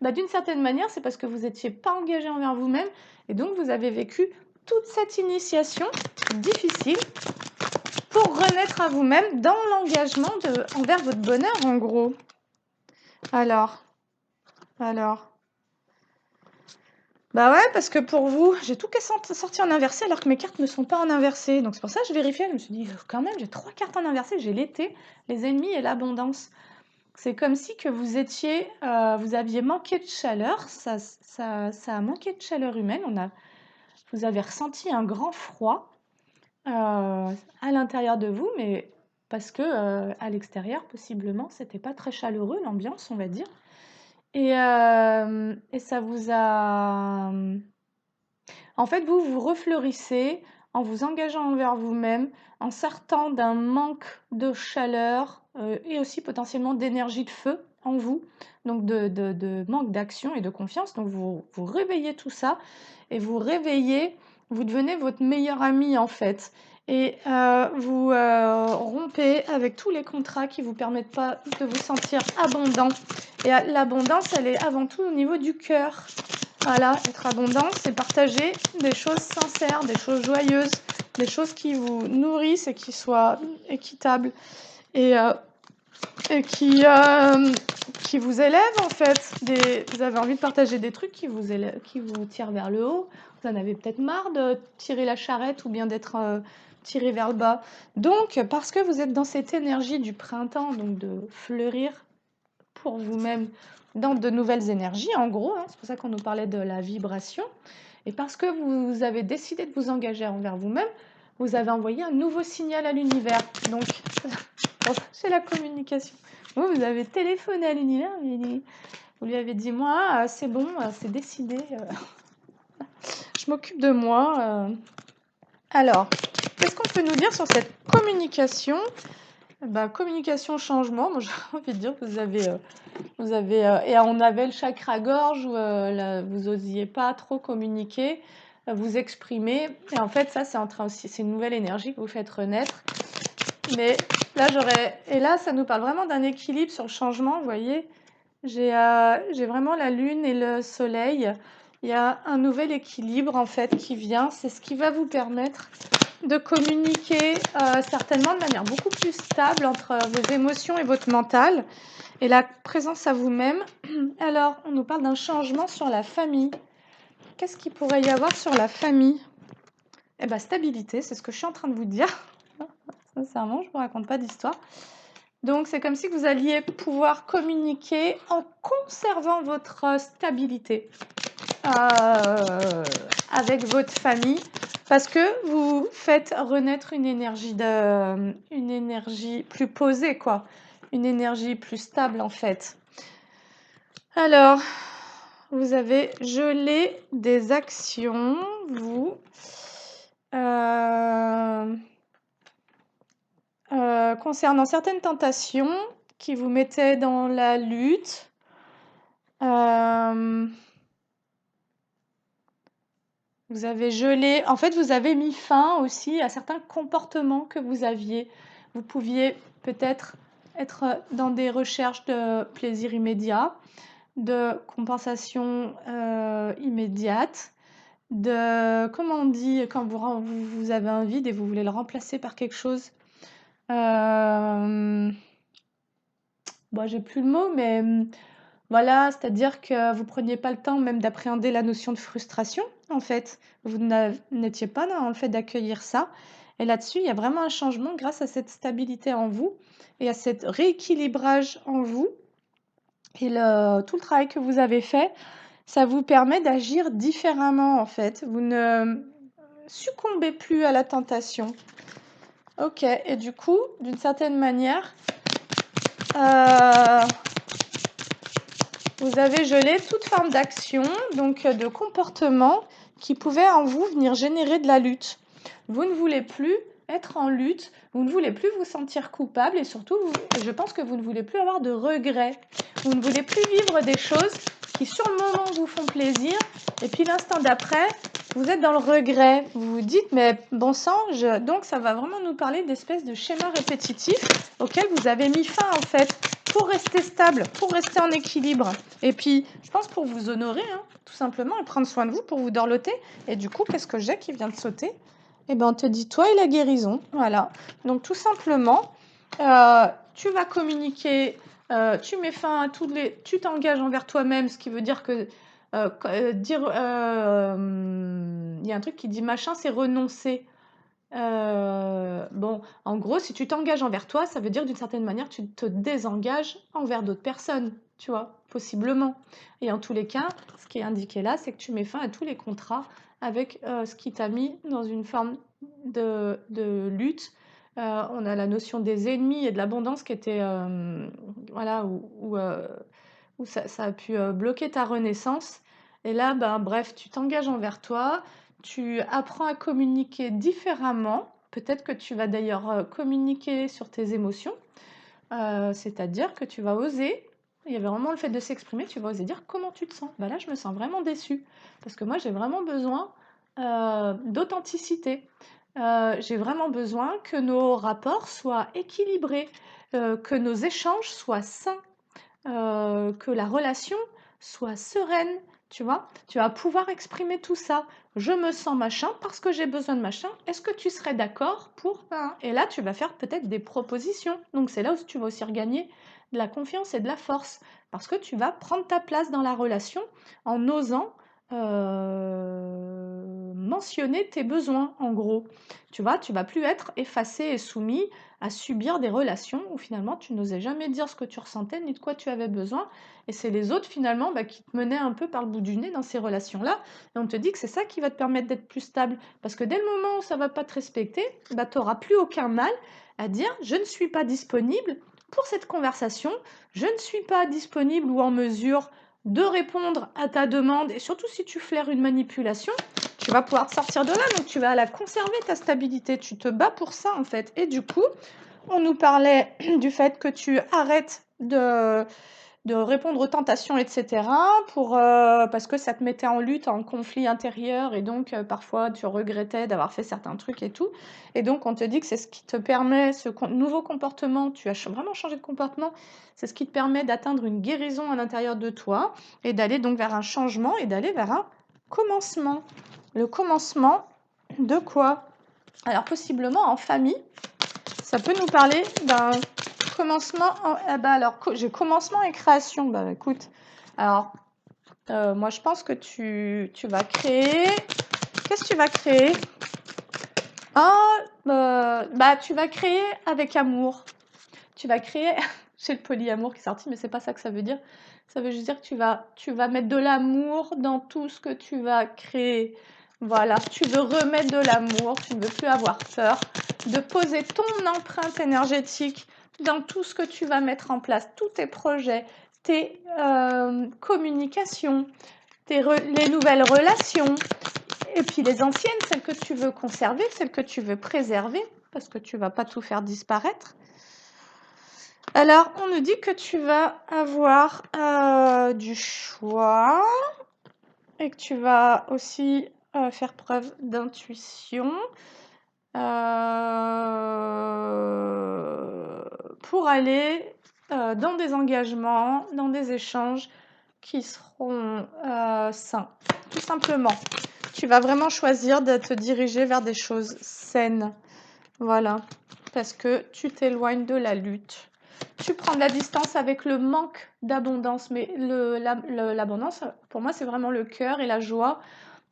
bah, d'une certaine manière, c'est parce que vous n'étiez pas engagé envers vous-même et donc vous avez vécu toute cette initiation difficile pour renaître à vous-même dans l'engagement envers votre bonheur, en gros. Alors. Bah ouais, parce que pour vous, j'ai tout qui est sorti en inversé alors que mes cartes ne sont pas en inversé. Donc c'est pour ça que je vérifiais, je me suis dit, quand même, j'ai 3 cartes en inversé, j'ai l'été, les ennemis et l'abondance. C'est comme si que vous étiez, vous aviez manqué de chaleur, ça a manqué de chaleur humaine, vous avez ressenti un grand froid à l'intérieur de vous, mais parce que à l'extérieur, possiblement, c'était pas très chaleureux, l'ambiance, on va dire. Et ça vous a... En fait, vous vous refleurissez en vous engageant envers vous-même, en sortant d'un manque de chaleur et aussi potentiellement d'énergie de feu en vous, donc de manque d'action et de confiance. Donc vous réveillez tout ça et vous réveillez, vous devenez votre meilleur ami en fait. Et vous rompez avec tous les contrats qui ne vous permettent pas de vous sentir abondant. Et l'abondance, elle est avant tout au niveau du cœur. Voilà, être abondant, c'est partager des choses sincères, des choses joyeuses, des choses qui vous nourrissent et qui soient équitables et qui vous élèvent en fait. Vous avez envie de partager des trucs qui vous élèvent, qui vous tirent vers le haut. Vous en avez peut-être marre de tirer la charrette ou bien d'être tiré vers le bas. Donc, parce que vous êtes dans cette énergie du printemps, donc de fleurir pour vous-même dans de nouvelles énergies, en gros, hein, c'est pour ça qu'on nous parlait de la vibration, et parce que vous avez décidé de vous engager envers vous-même, vous avez envoyé un nouveau signal à l'univers. Donc, c'est la communication. Vous avez téléphoné à l'univers, vous lui avez dit, moi, c'est bon, c'est décidé, je m'occupe de moi. Alors, qu'est-ce qu'on peut nous dire sur cette communication? Bah, communication, changement, moi j'ai envie de dire que vous avez et on avait le chakra-gorge où vous osiez pas trop communiquer, vous exprimer. Et en fait, ça, c'est en train aussi, c'est une nouvelle énergie que vous faites renaître. Mais là, et là, ça nous parle vraiment d'un équilibre sur le changement. Vous voyez, j'ai vraiment la lune et le soleil. Il y a un nouvel équilibre en fait qui vient. C'est ce qui va vous permettre de communiquer certainement de manière beaucoup plus stable entre vos émotions et votre mental et la présence à vous-même. Alors, on nous parle d'un changement sur la famille. Qu'est-ce qu'il pourrait y avoir sur la famille? Eh bien, stabilité, c'est ce que je suis en train de vous dire. Sincèrement, je ne vous raconte pas d'histoire. Donc, c'est comme si vous alliez pouvoir communiquer en conservant votre stabilité. avec votre famille parce que vous faites renaître une énergie plus posée, quoi. Une énergie plus stable, en fait. Alors, vous avez gelé des actions, vous. Concernant certaines tentations qui vous mettaient dans la lutte. Vous avez gelé, en fait, vous avez mis fin aussi à certains comportements que vous aviez. Vous pouviez peut-être être dans des recherches de plaisir immédiat, de compensation immédiate, de, comment on dit, quand vous avez un vide et vous voulez le remplacer par quelque chose. Bon, j'ai plus le mot, mais voilà, c'est-à-dire que vous preniez pas le temps même d'appréhender la notion de frustration, en fait. Vous n'étiez pas dans le fait d'accueillir ça. Et là-dessus, il y a vraiment un changement grâce à cette stabilité en vous et à cet rééquilibrage en vous. Et tout le travail que vous avez fait, ça vous permet d'agir différemment, en fait. Vous ne succombez plus à la tentation. Ok, et du coup, d'une certaine manière, vous avez gelé toute forme d'action, donc de comportement qui pouvait en vous venir générer de la lutte. Vous ne voulez plus être en lutte, vous ne voulez plus vous sentir coupable et surtout, je pense que vous ne voulez plus avoir de regrets. Vous ne voulez plus vivre des choses qui sur le moment vous font plaisir et puis l'instant d'après, vous êtes dans le regret. Vous vous dites, mais bon sang, donc ça va vraiment nous parler d'espèces de schémas répétitifs auxquels vous avez mis fin en fait pour rester stable, pour rester en équilibre. Et puis, je pense pour vous honorer, hein, tout simplement, et prendre soin de vous pour vous dorloter. Et du coup, qu'est-ce que j'ai qui vient de sauter? Eh bien, on te dit toi et la guérison. Voilà. Donc, tout simplement, tu vas communiquer, tu mets fin à toutes les... Tu t'engages envers toi-même, ce qui veut dire que dire... Il y a un truc qui dit machin, c'est renoncer. Bon, en gros, si tu t'engages envers toi, ça veut dire d'une certaine manière, tu te désengages envers d'autres personnes, tu vois, possiblement. Et en tous les cas, ce qui est indiqué là, c'est que tu mets fin à tous les contrats avec ce qui t'a mis dans une forme de lutte. On a la notion des ennemis et de l'abondance qui était, voilà, où ça a pu bloquer ta renaissance. Et là, ben, bref, tu t'engages envers toi, tu apprends à communiquer différemment. Peut-être que tu vas d'ailleurs communiquer sur tes émotions, c'est-à-dire que tu vas oser, il y avait vraiment le fait de s'exprimer, tu vas oser dire comment tu te sens. Ben là, je me sens vraiment déçue, parce que moi, j'ai vraiment besoin d'authenticité. J'ai vraiment besoin que nos rapports soient équilibrés, que nos échanges soient sains, que la relation soit sereine, tu vois? Tu vas pouvoir exprimer tout ça. Je me sens machin parce que j'ai besoin de machin. Est-ce que tu serais d'accord pour un? Et là, tu vas faire peut-être des propositions. Donc c'est là où tu vas aussi regagner de la confiance et de la force parce que tu vas prendre ta place dans la relation en osant mentionner tes besoins, en gros. Tu vois, tu vas plus être effacé et soumis à subir des relations où finalement tu n'osais jamais dire ce que tu ressentais ni de quoi tu avais besoin. Et c'est les autres finalement qui te menaient un peu par le bout du nez dans ces relations-là. Et on te dit que c'est ça qui va te permettre d'être plus stable. Parce que dès le moment où ça ne va pas te respecter, tu n'auras plus aucun mal à dire je ne suis pas disponible pour cette conversation, je ne suis pas disponible ou en mesure de répondre à ta demande. Et surtout si tu flaires une manipulation, tu vas pouvoir te sortir de là, donc tu vas la conserver ta stabilité, tu te bats pour ça en fait. Et du coup, on nous parlait du fait que tu arrêtes de répondre aux tentations, etc. Parce que ça te mettait en lutte, en conflit intérieur, et donc parfois tu regrettais d'avoir fait certains trucs et tout. Et donc on te dit que c'est ce qui te permet, ce nouveau comportement, tu as vraiment changé de comportement, c'est ce qui te permet d'atteindre une guérison à l'intérieur de toi, et d'aller donc vers un changement, et d'aller vers un commencement. Le commencement de quoi? Alors possiblement en famille, ça peut nous parler d'un commencement. Alors j'ai commencement et création. Bah écoute, alors moi je pense que tu vas créer. Qu'est-ce que tu vas créer? Tu vas créer avec amour. Tu vas créer. c'est le polyamour qui est sorti, mais c'est pas ça que ça veut dire. Ça veut juste dire que tu vas mettre de l'amour dans tout ce que tu vas créer. Voilà, tu veux remettre de l'amour, tu ne veux plus avoir peur de poser ton empreinte énergétique dans tout ce que tu vas mettre en place, tous tes projets, tes communications, les nouvelles relations, et puis les anciennes, celles que tu veux conserver, celles que tu veux préserver, parce que tu ne vas pas tout faire disparaître. Alors, on nous dit que tu vas avoir du choix et que tu vas aussi faire preuve d'intuition pour aller dans des engagements, dans des échanges qui seront sains, tout simplement. Tu vas vraiment choisir de te diriger vers des choses saines. Voilà, parce que tu t'éloignes de la lutte. Tu prends de la distance avec le manque d'abondance, mais l'abondance, pour moi, c'est vraiment le cœur et la joie.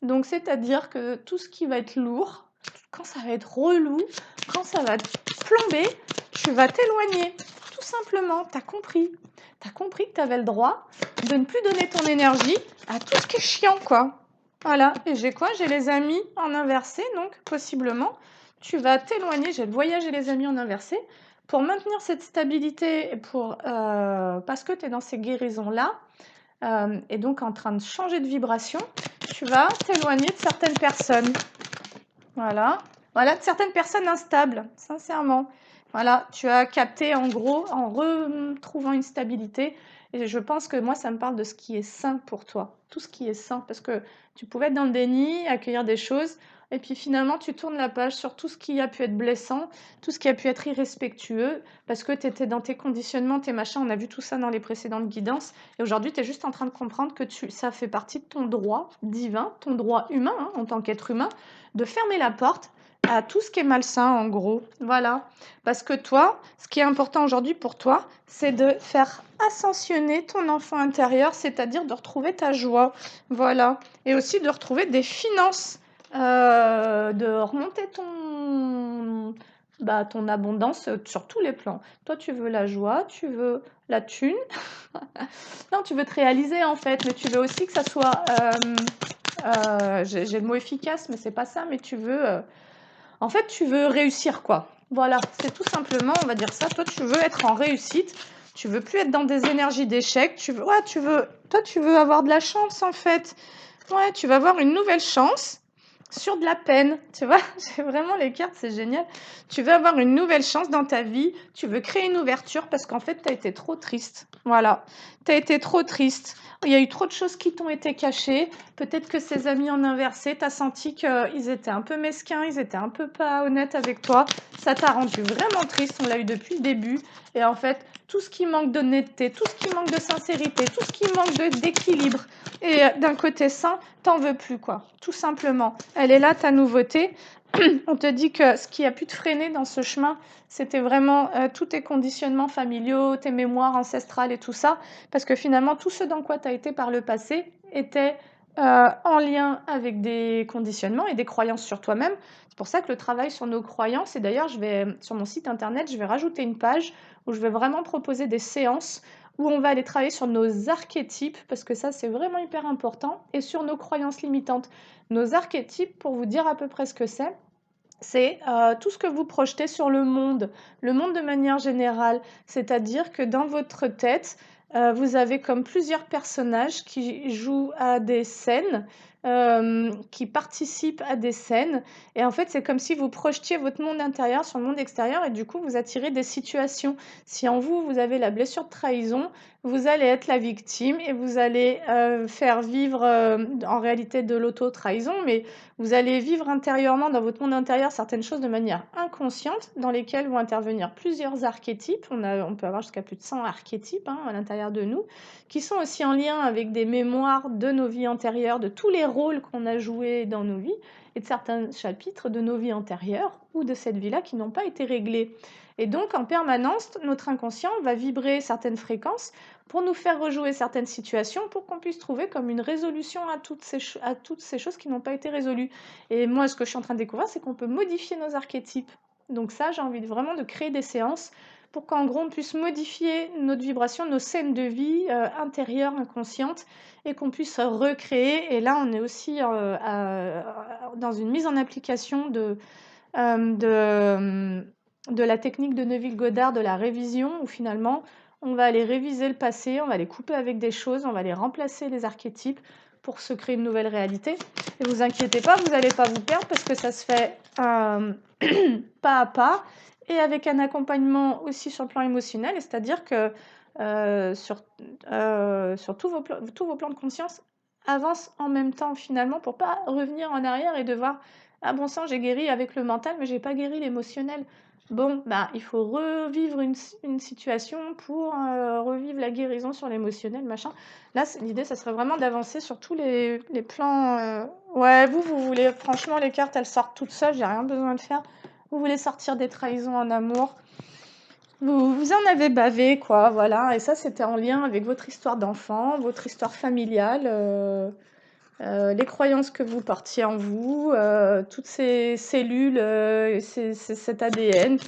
Donc, c'est-à-dire que tout ce qui va être lourd, quand ça va être relou, quand ça va te plomber, tu vas t'éloigner. Tout simplement, tu as compris. Tu as compris que tu avais le droit de ne plus donner ton énergie à tout ce qui est chiant, quoi. Voilà, et j'ai quoi? J'ai les amis en inversé, donc possiblement, tu vas t'éloigner, j'ai le voyage et les amis en inversé, pour maintenir cette stabilité, et parce que tu es dans ces guérisons-là, et donc en train de changer de vibration, tu vas t'éloigner de certaines personnes. Voilà, voilà, de certaines personnes instables, sincèrement. Voilà, tu as capté en gros en retrouvant une stabilité. Et je pense que moi, ça me parle de ce qui est sain pour toi. Tout ce qui est sain. Parce que tu pouvais être dans le déni, accueillir des choses. Et puis finalement, tu tournes la page sur tout ce qui a pu être blessant, tout ce qui a pu être irrespectueux, parce que tu étais dans tes conditionnements, tes machins. On a vu tout ça dans les précédentes guidances. Et aujourd'hui, tu es juste en train de comprendre que ça fait partie de ton droit divin, ton droit humain, hein, en tant qu'être humain, de fermer la porte à tout ce qui est malsain, en gros. Voilà. Parce que toi, ce qui est important aujourd'hui pour toi, c'est de faire ascensionner ton enfant intérieur, c'est-à-dire de retrouver ta joie. Voilà. Et aussi de retrouver des finances, de remonter ton abondance sur tous les plans. Toi, tu veux la joie, tu veux la thune. Non, tu veux te réaliser, en fait, mais tu veux aussi que ça soit... j'ai le mot efficace, mais c'est pas ça, mais tu veux... en fait, tu veux réussir, quoi. Voilà, c'est tout simplement, on va dire ça. Toi, tu veux être en réussite. Tu veux plus être dans des énergies d'échec. Toi, tu veux avoir de la chance, en fait. Ouais, tu vas avoir une nouvelle chance sur de la peine. Tu vois, j'ai vraiment les cartes, c'est génial. Tu veux avoir une nouvelle chance dans ta vie. Tu veux créer une ouverture parce qu'en fait, tu as été trop triste. Voilà, tu as été trop triste. Il y a eu trop de choses qui t'ont été cachées. Peut-être que ces amis en inversé, tu as senti qu'ils étaient un peu mesquins, ils étaient un peu pas honnêtes avec toi. Ça t'a rendu vraiment triste, on l'a eu depuis le début. Et en fait, tout ce qui manque d'honnêteté, tout ce qui manque de sincérité, tout ce qui manque d'équilibre et d'un côté sain, t'en veux plus, quoi. Tout simplement. Elle est là, ta nouveauté. On te dit que ce qui a pu te freiner dans ce chemin, c'était vraiment tous tes conditionnements familiaux, tes mémoires ancestrales et tout ça. Parce que finalement, tout ce dans quoi tu as été par le passé était en lien avec des conditionnements et des croyances sur toi-même. C'est pour ça que le travail sur nos croyances, et d'ailleurs, sur mon site internet, je vais rajouter une page où je vais vraiment proposer des séances où on va aller travailler sur nos archétypes, parce que ça, c'est vraiment hyper important, et sur nos croyances limitantes. Nos archétypes, pour vous dire à peu près ce que c'est tout ce que vous projetez sur le monde de manière générale. C'est-à-dire que dans votre tête, vous avez comme plusieurs personnages qui jouent à des scènes, qui participent à des scènes. Et en fait, c'est comme si vous projetiez votre monde intérieur sur le monde extérieur et du coup, vous attirez des situations. Si en vous, vous avez la blessure de trahison, vous allez être la victime et vous allez faire vivre en réalité de l'auto-trahison, mais vous allez vivre intérieurement dans votre monde intérieur certaines choses de manière inconsciente dans lesquelles vont intervenir plusieurs archétypes. On peut avoir jusqu'à plus de 100 archétypes à l'intérieur de nous, qui sont aussi en lien avec des mémoires de nos vies antérieures, de tous les rôles qu'on a joués dans nos vies et de certains chapitres de nos vies antérieures ou de cette vie-là qui n'ont pas été réglés. Et donc, en permanence, notre inconscient va vibrer certaines fréquences pour nous faire rejouer certaines situations pour qu'on puisse trouver comme une résolution à toutes ces choses qui n'ont pas été résolues. Et moi, ce que je suis en train de découvrir, c'est qu'on peut modifier nos archétypes. Donc ça, j'ai envie vraiment de créer des séances pour qu'en gros, on puisse modifier notre vibration, nos scènes de vie intérieures, inconscientes, et qu'on puisse recréer. Et là, on est aussi dans une mise en application de la technique de Neuville-Goddard, de la révision, où finalement, on va aller réviser le passé, on va les couper avec des choses, on va les remplacer les archétypes pour se créer une nouvelle réalité. Et vous inquiétez pas, vous n'allez pas vous perdre parce que ça se fait pas à pas et avec un accompagnement aussi sur le plan émotionnel, c'est-à-dire que sur tous vos plans de conscience avancent en même temps finalement pour pas revenir en arrière et devoir ah bon sang, j'ai guéri avec le mental, mais j'ai pas guéri l'émotionnel. Bon, bah, il faut revivre une situation pour revivre la guérison sur l'émotionnel, machin. Là, l'idée, ça serait vraiment d'avancer sur tous les plans. Ouais, vous voulez, franchement, les cartes, elles sortent toutes seules, j'ai rien besoin de faire. Vous voulez sortir des trahisons en amour. Vous en avez bavé, quoi, voilà. Et ça, c'était en lien avec votre histoire d'enfant, votre histoire familiale. Les croyances que vous portiez en vous, toutes ces cellules, cet ADN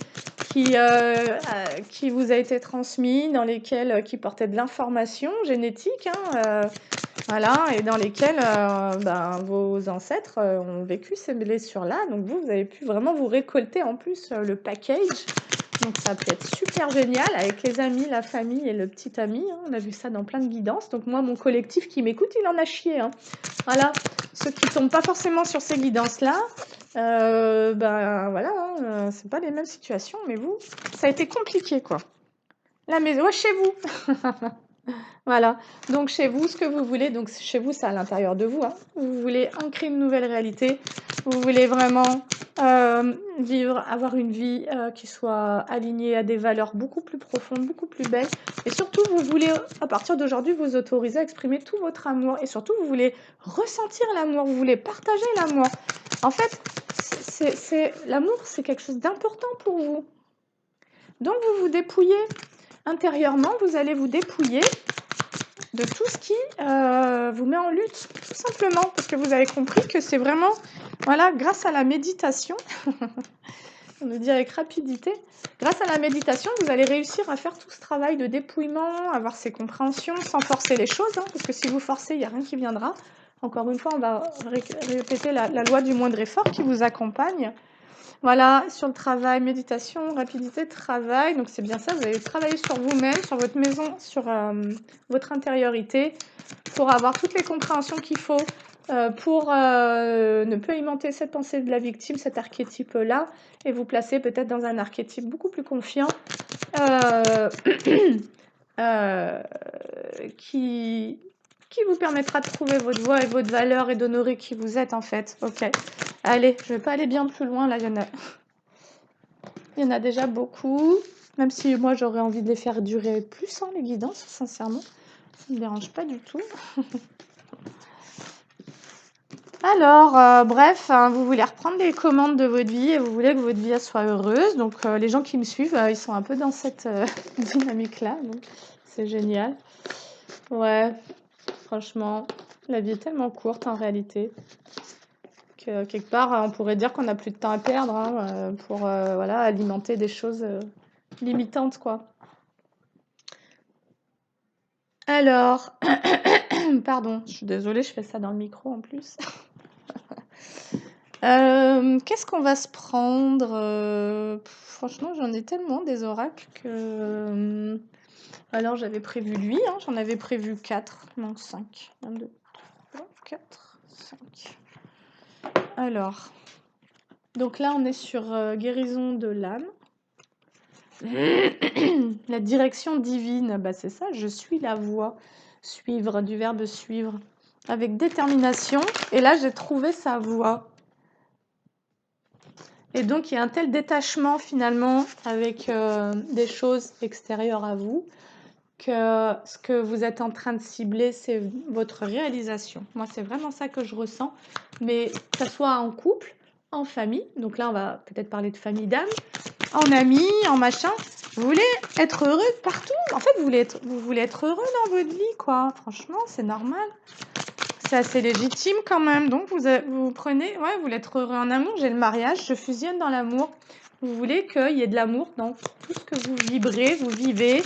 qui vous a été transmis, dans lesquels qui portait de l'information génétique, hein, voilà, et dans lesquels vos ancêtres ont vécu ces blessures-là. Donc vous avez pu vraiment vous récolter en plus le package. Donc ça peut être super génial avec les amis, la famille et le petit ami. Hein. On a vu ça dans plein de guidances. Donc moi, mon collectif qui m'écoute, il en a chié. Hein. Voilà, ceux qui ne tombent pas forcément sur ces guidances-là, voilà, hein, c'est pas les mêmes situations, mais vous, ça a été compliqué, quoi. La maison, ouais, chez vous. Voilà, donc chez vous, ce que vous voulez, donc chez vous, c'est à l'intérieur de vous. Hein. Vous voulez ancrer une nouvelle réalité, vous voulez vraiment avoir une vie qui soit alignée à des valeurs beaucoup plus profondes, beaucoup plus belles. Et surtout, vous voulez, à partir d'aujourd'hui, vous autoriser à exprimer tout votre amour. Et surtout, vous voulez ressentir l'amour, vous voulez partager l'amour. En fait, l'amour, c'est quelque chose d'important pour vous. Donc, vous vous dépouillez intérieurement, vous allez vous dépouiller de tout ce qui vous met en lutte, tout simplement, parce que vous avez compris que c'est vraiment, voilà, grâce à la méditation, on nous dit avec rapidité, grâce à la méditation, vous allez réussir à faire tout ce travail de dépouillement, avoir ces compréhensions, sans forcer les choses, hein, parce que si vous forcez, il n'y a rien qui viendra. Encore une fois, on va répéter la loi du moindre effort qui vous accompagne. Voilà, sur le travail, méditation, rapidité, travail. Donc, c'est bien ça, vous allez travailler sur vous-même, sur votre maison, sur votre intériorité, pour avoir toutes les compréhensions qu'il faut pour ne plus alimenter cette pensée de la victime, cet archétype-là, et vous placer peut-être dans un archétype beaucoup plus confiant qui vous permettra de trouver votre voie et votre valeur et d'honorer qui vous êtes en fait. Ok. Allez, je vais pas aller bien plus loin, là, il y en a déjà beaucoup, même si moi, j'aurais envie de les faire durer plus, hein, les guidances, sincèrement. Ça ne me dérange pas du tout. Alors, bref, hein, vous voulez reprendre les commandes de votre vie et vous voulez que votre vie soit heureuse. Donc, les gens qui me suivent, ils sont un peu dans cette dynamique-là, donc c'est génial. Ouais, franchement, la vie est tellement courte en réalité. Quelque part, on pourrait dire qu'on n'a plus de temps à perdre hein, pour voilà, alimenter des choses limitantes, quoi. Alors, pardon, je suis désolée, je fais ça dans le micro en plus. Qu'est-ce qu'on va se prendre franchement, j'en ai tellement des oracles que... alors, j'avais prévu lui, hein, j'en avais prévu 4, non 5. 1, 2, 3, 4, 5. Alors, donc là, on est sur guérison de l'âme. La direction divine, bah c'est ça, je suis la voie. Suivre, du verbe suivre. Avec détermination. Et là, j'ai trouvé sa voie. Et donc, il y a un tel détachement finalement avec des choses extérieures à vous que ce que vous êtes en train de cibler, c'est votre réalisation. Moi, c'est vraiment ça que je ressens. Mais que ce soit en couple, en famille, donc là, on va peut-être parler de famille d'âme, en amis, en machin. Vous voulez être heureux partout. En fait, vous voulez être heureux dans votre vie, quoi. Franchement, c'est normal. C'est assez légitime quand même. Donc, vous prenez, ouais, vous voulez être heureux en amour. J'ai le mariage, je fusionne dans l'amour. Vous voulez qu'il y ait de l'amour dans tout ce que vous vibrez, vous vivez.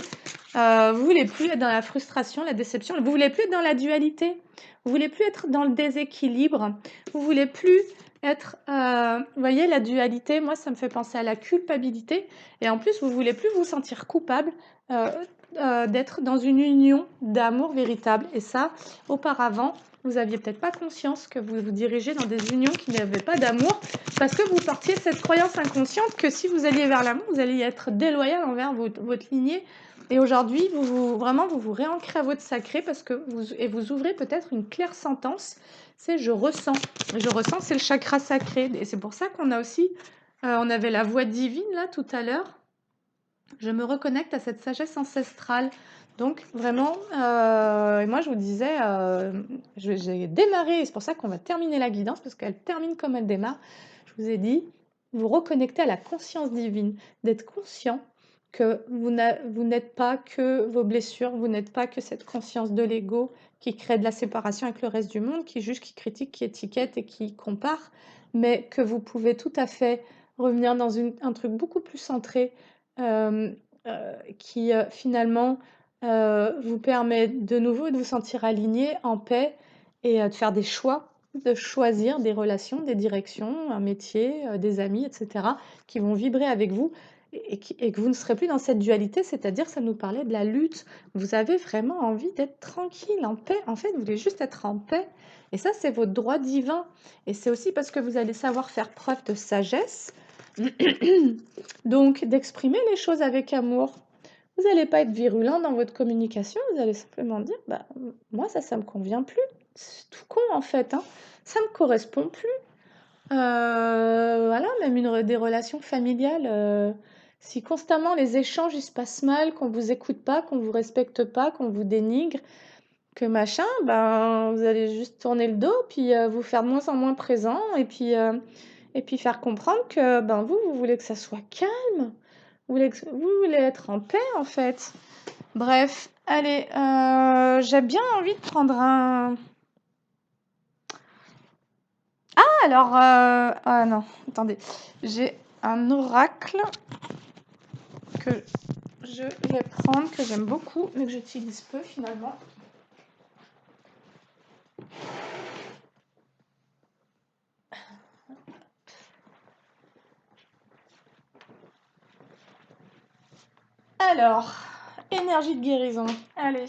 Vous voulez plus être dans la frustration, la déception. Vous voulez plus être dans la dualité. Vous voulez plus être dans le déséquilibre. Vous voulez plus être... vous voyez, la dualité, moi, ça me fait penser à la culpabilité. Et en plus, vous voulez plus vous sentir coupable d'être dans une union d'amour véritable. Et ça, auparavant, vous aviez peut-être pas conscience que vous vous dirigez dans des unions qui n'avaient pas d'amour parce que vous portiez cette croyance inconsciente que si vous alliez vers l'amour, vous alliez être déloyal envers votre lignée. Et aujourd'hui, vraiment, vous vous réancrez à votre sacré parce que vous ouvrez peut-être une claire sentence. C'est je ressens. Je ressens, c'est le chakra sacré. Et c'est pour ça qu'on a aussi, on avait la voix divine là tout à l'heure. Je me reconnecte à cette sagesse ancestrale. Donc vraiment, et moi je vous disais, j'ai démarré, et c'est pour ça qu'on va terminer la guidance, parce qu'elle termine comme elle démarre. Je vous ai dit, vous reconnectez à la conscience divine, d'être conscient que vous n'êtes pas que vos blessures, vous n'êtes pas que cette conscience de l'ego qui crée de la séparation avec le reste du monde, qui juge, qui critique, qui étiquette et qui compare, mais que vous pouvez tout à fait revenir dans un truc beaucoup plus centré, euh, qui finalement vous permet de nouveau de vous sentir aligné, en paix et de faire des choix, de choisir des relations, des directions, un métier, des amis, etc., qui vont vibrer avec vous et que vous ne serez plus dans cette dualité, c'est-à-dire ça nous parlait de la lutte. Vous avez vraiment envie d'être tranquille, en paix. En fait, vous voulez juste être en paix. Et ça, c'est votre droit divin. Et c'est aussi parce que vous allez savoir faire preuve de sagesse, donc d'exprimer les choses avec amour. Vous n'allez pas être virulent dans votre communication, vous allez simplement dire bah, moi, ça me convient plus. C'est tout con en fait, hein. Ça me correspond plus. Voilà, même des relations familiales, si constamment les échanges ils se passent mal, qu'on vous écoute pas, qu'on vous respecte pas, qu'on vous dénigre, que machin, ben vous allez juste tourner le dos, puis vous faire de moins en moins présent, et puis faire comprendre que ben vous voulez que ça soit calme, vous voulez être en paix en fait. Bref, allez, j'ai bien envie de prendre un... Ah, alors, ah non, attendez, j'ai un oracle que je vais prendre, que j'aime beaucoup, mais que j'utilise peu finalement. Alors, énergie de guérison, allez.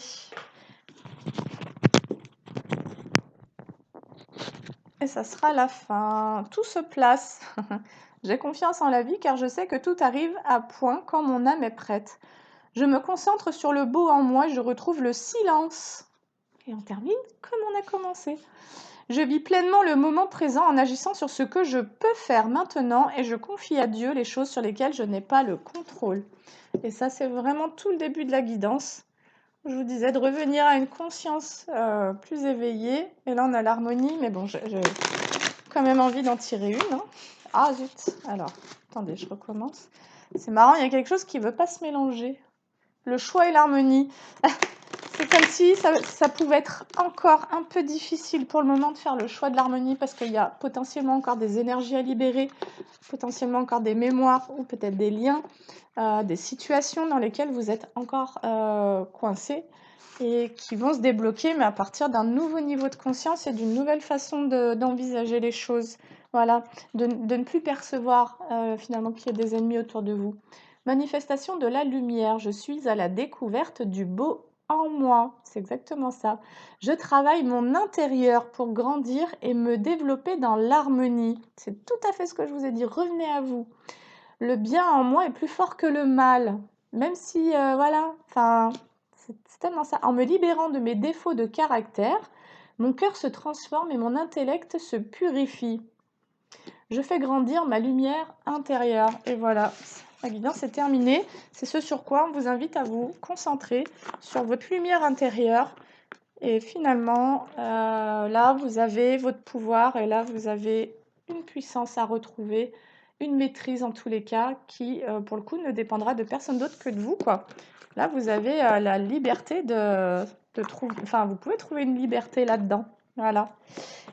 Et ça sera la fin. Tout se place. J'ai confiance en la vie car je sais que tout arrive à point quand mon âme est prête. Je me concentre sur le beau en moi et je retrouve le silence. Et on termine comme on a commencé. Je vis pleinement le moment présent en agissant sur ce que je peux faire maintenant et je confie à Dieu les choses sur lesquelles je n'ai pas le contrôle. Et ça, c'est vraiment tout le début de la guidance. Je vous disais de revenir à une conscience plus éveillée. Et là, on a l'harmonie, mais bon, j'ai quand même envie d'en tirer une. Hein. Ah zut, alors, attendez, je recommence. C'est marrant, il y a quelque chose qui ne veut pas se mélanger. Le choix et l'harmonie. C'est comme si ça pouvait être encore un peu difficile pour le moment de faire le choix de l'harmonie parce qu'il y a potentiellement encore des énergies à libérer, potentiellement encore des mémoires ou peut-être des liens, des situations dans lesquelles vous êtes encore coincé et qui vont se débloquer, mais à partir d'un nouveau niveau de conscience et d'une nouvelle façon d'envisager les choses. Voilà, de ne plus percevoir finalement qu'il y a des ennemis autour de vous. Manifestation de la lumière, je suis à la découverte du beau en moi, c'est exactement ça. Je travaille mon intérieur pour grandir et me développer dans l'harmonie. C'est tout à fait ce que je vous ai dit, revenez à vous. Le bien en moi est plus fort que le mal, même si, voilà, enfin, c'est tellement ça. En me libérant de mes défauts de caractère, mon cœur se transforme et mon intellect se purifie. Je fais grandir ma lumière intérieure. Et voilà, la guidance est terminée. C'est ce sur quoi on vous invite à vous concentrer, sur votre lumière intérieure. Et finalement, là, vous avez votre pouvoir et là, vous avez une puissance à retrouver, une maîtrise en tous les cas qui, pour le coup, ne dépendra de personne d'autre que de vous, quoi. Là, vous avez la liberté de trouver... Enfin, vous pouvez trouver une liberté là-dedans. Voilà.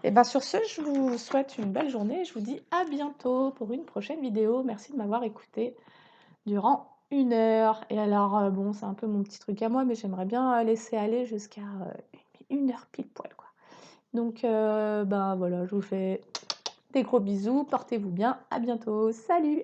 Et ben sur ce, je vous souhaite une belle journée et je vous dis à bientôt pour une prochaine vidéo. Merci de m'avoir écouté durant 1 heure. Et alors, bon, c'est un peu mon petit truc à moi, mais j'aimerais bien laisser aller jusqu'à 1 heure pile poil, quoi. Donc, ben voilà, je vous fais des gros bisous, portez-vous bien, à bientôt, salut!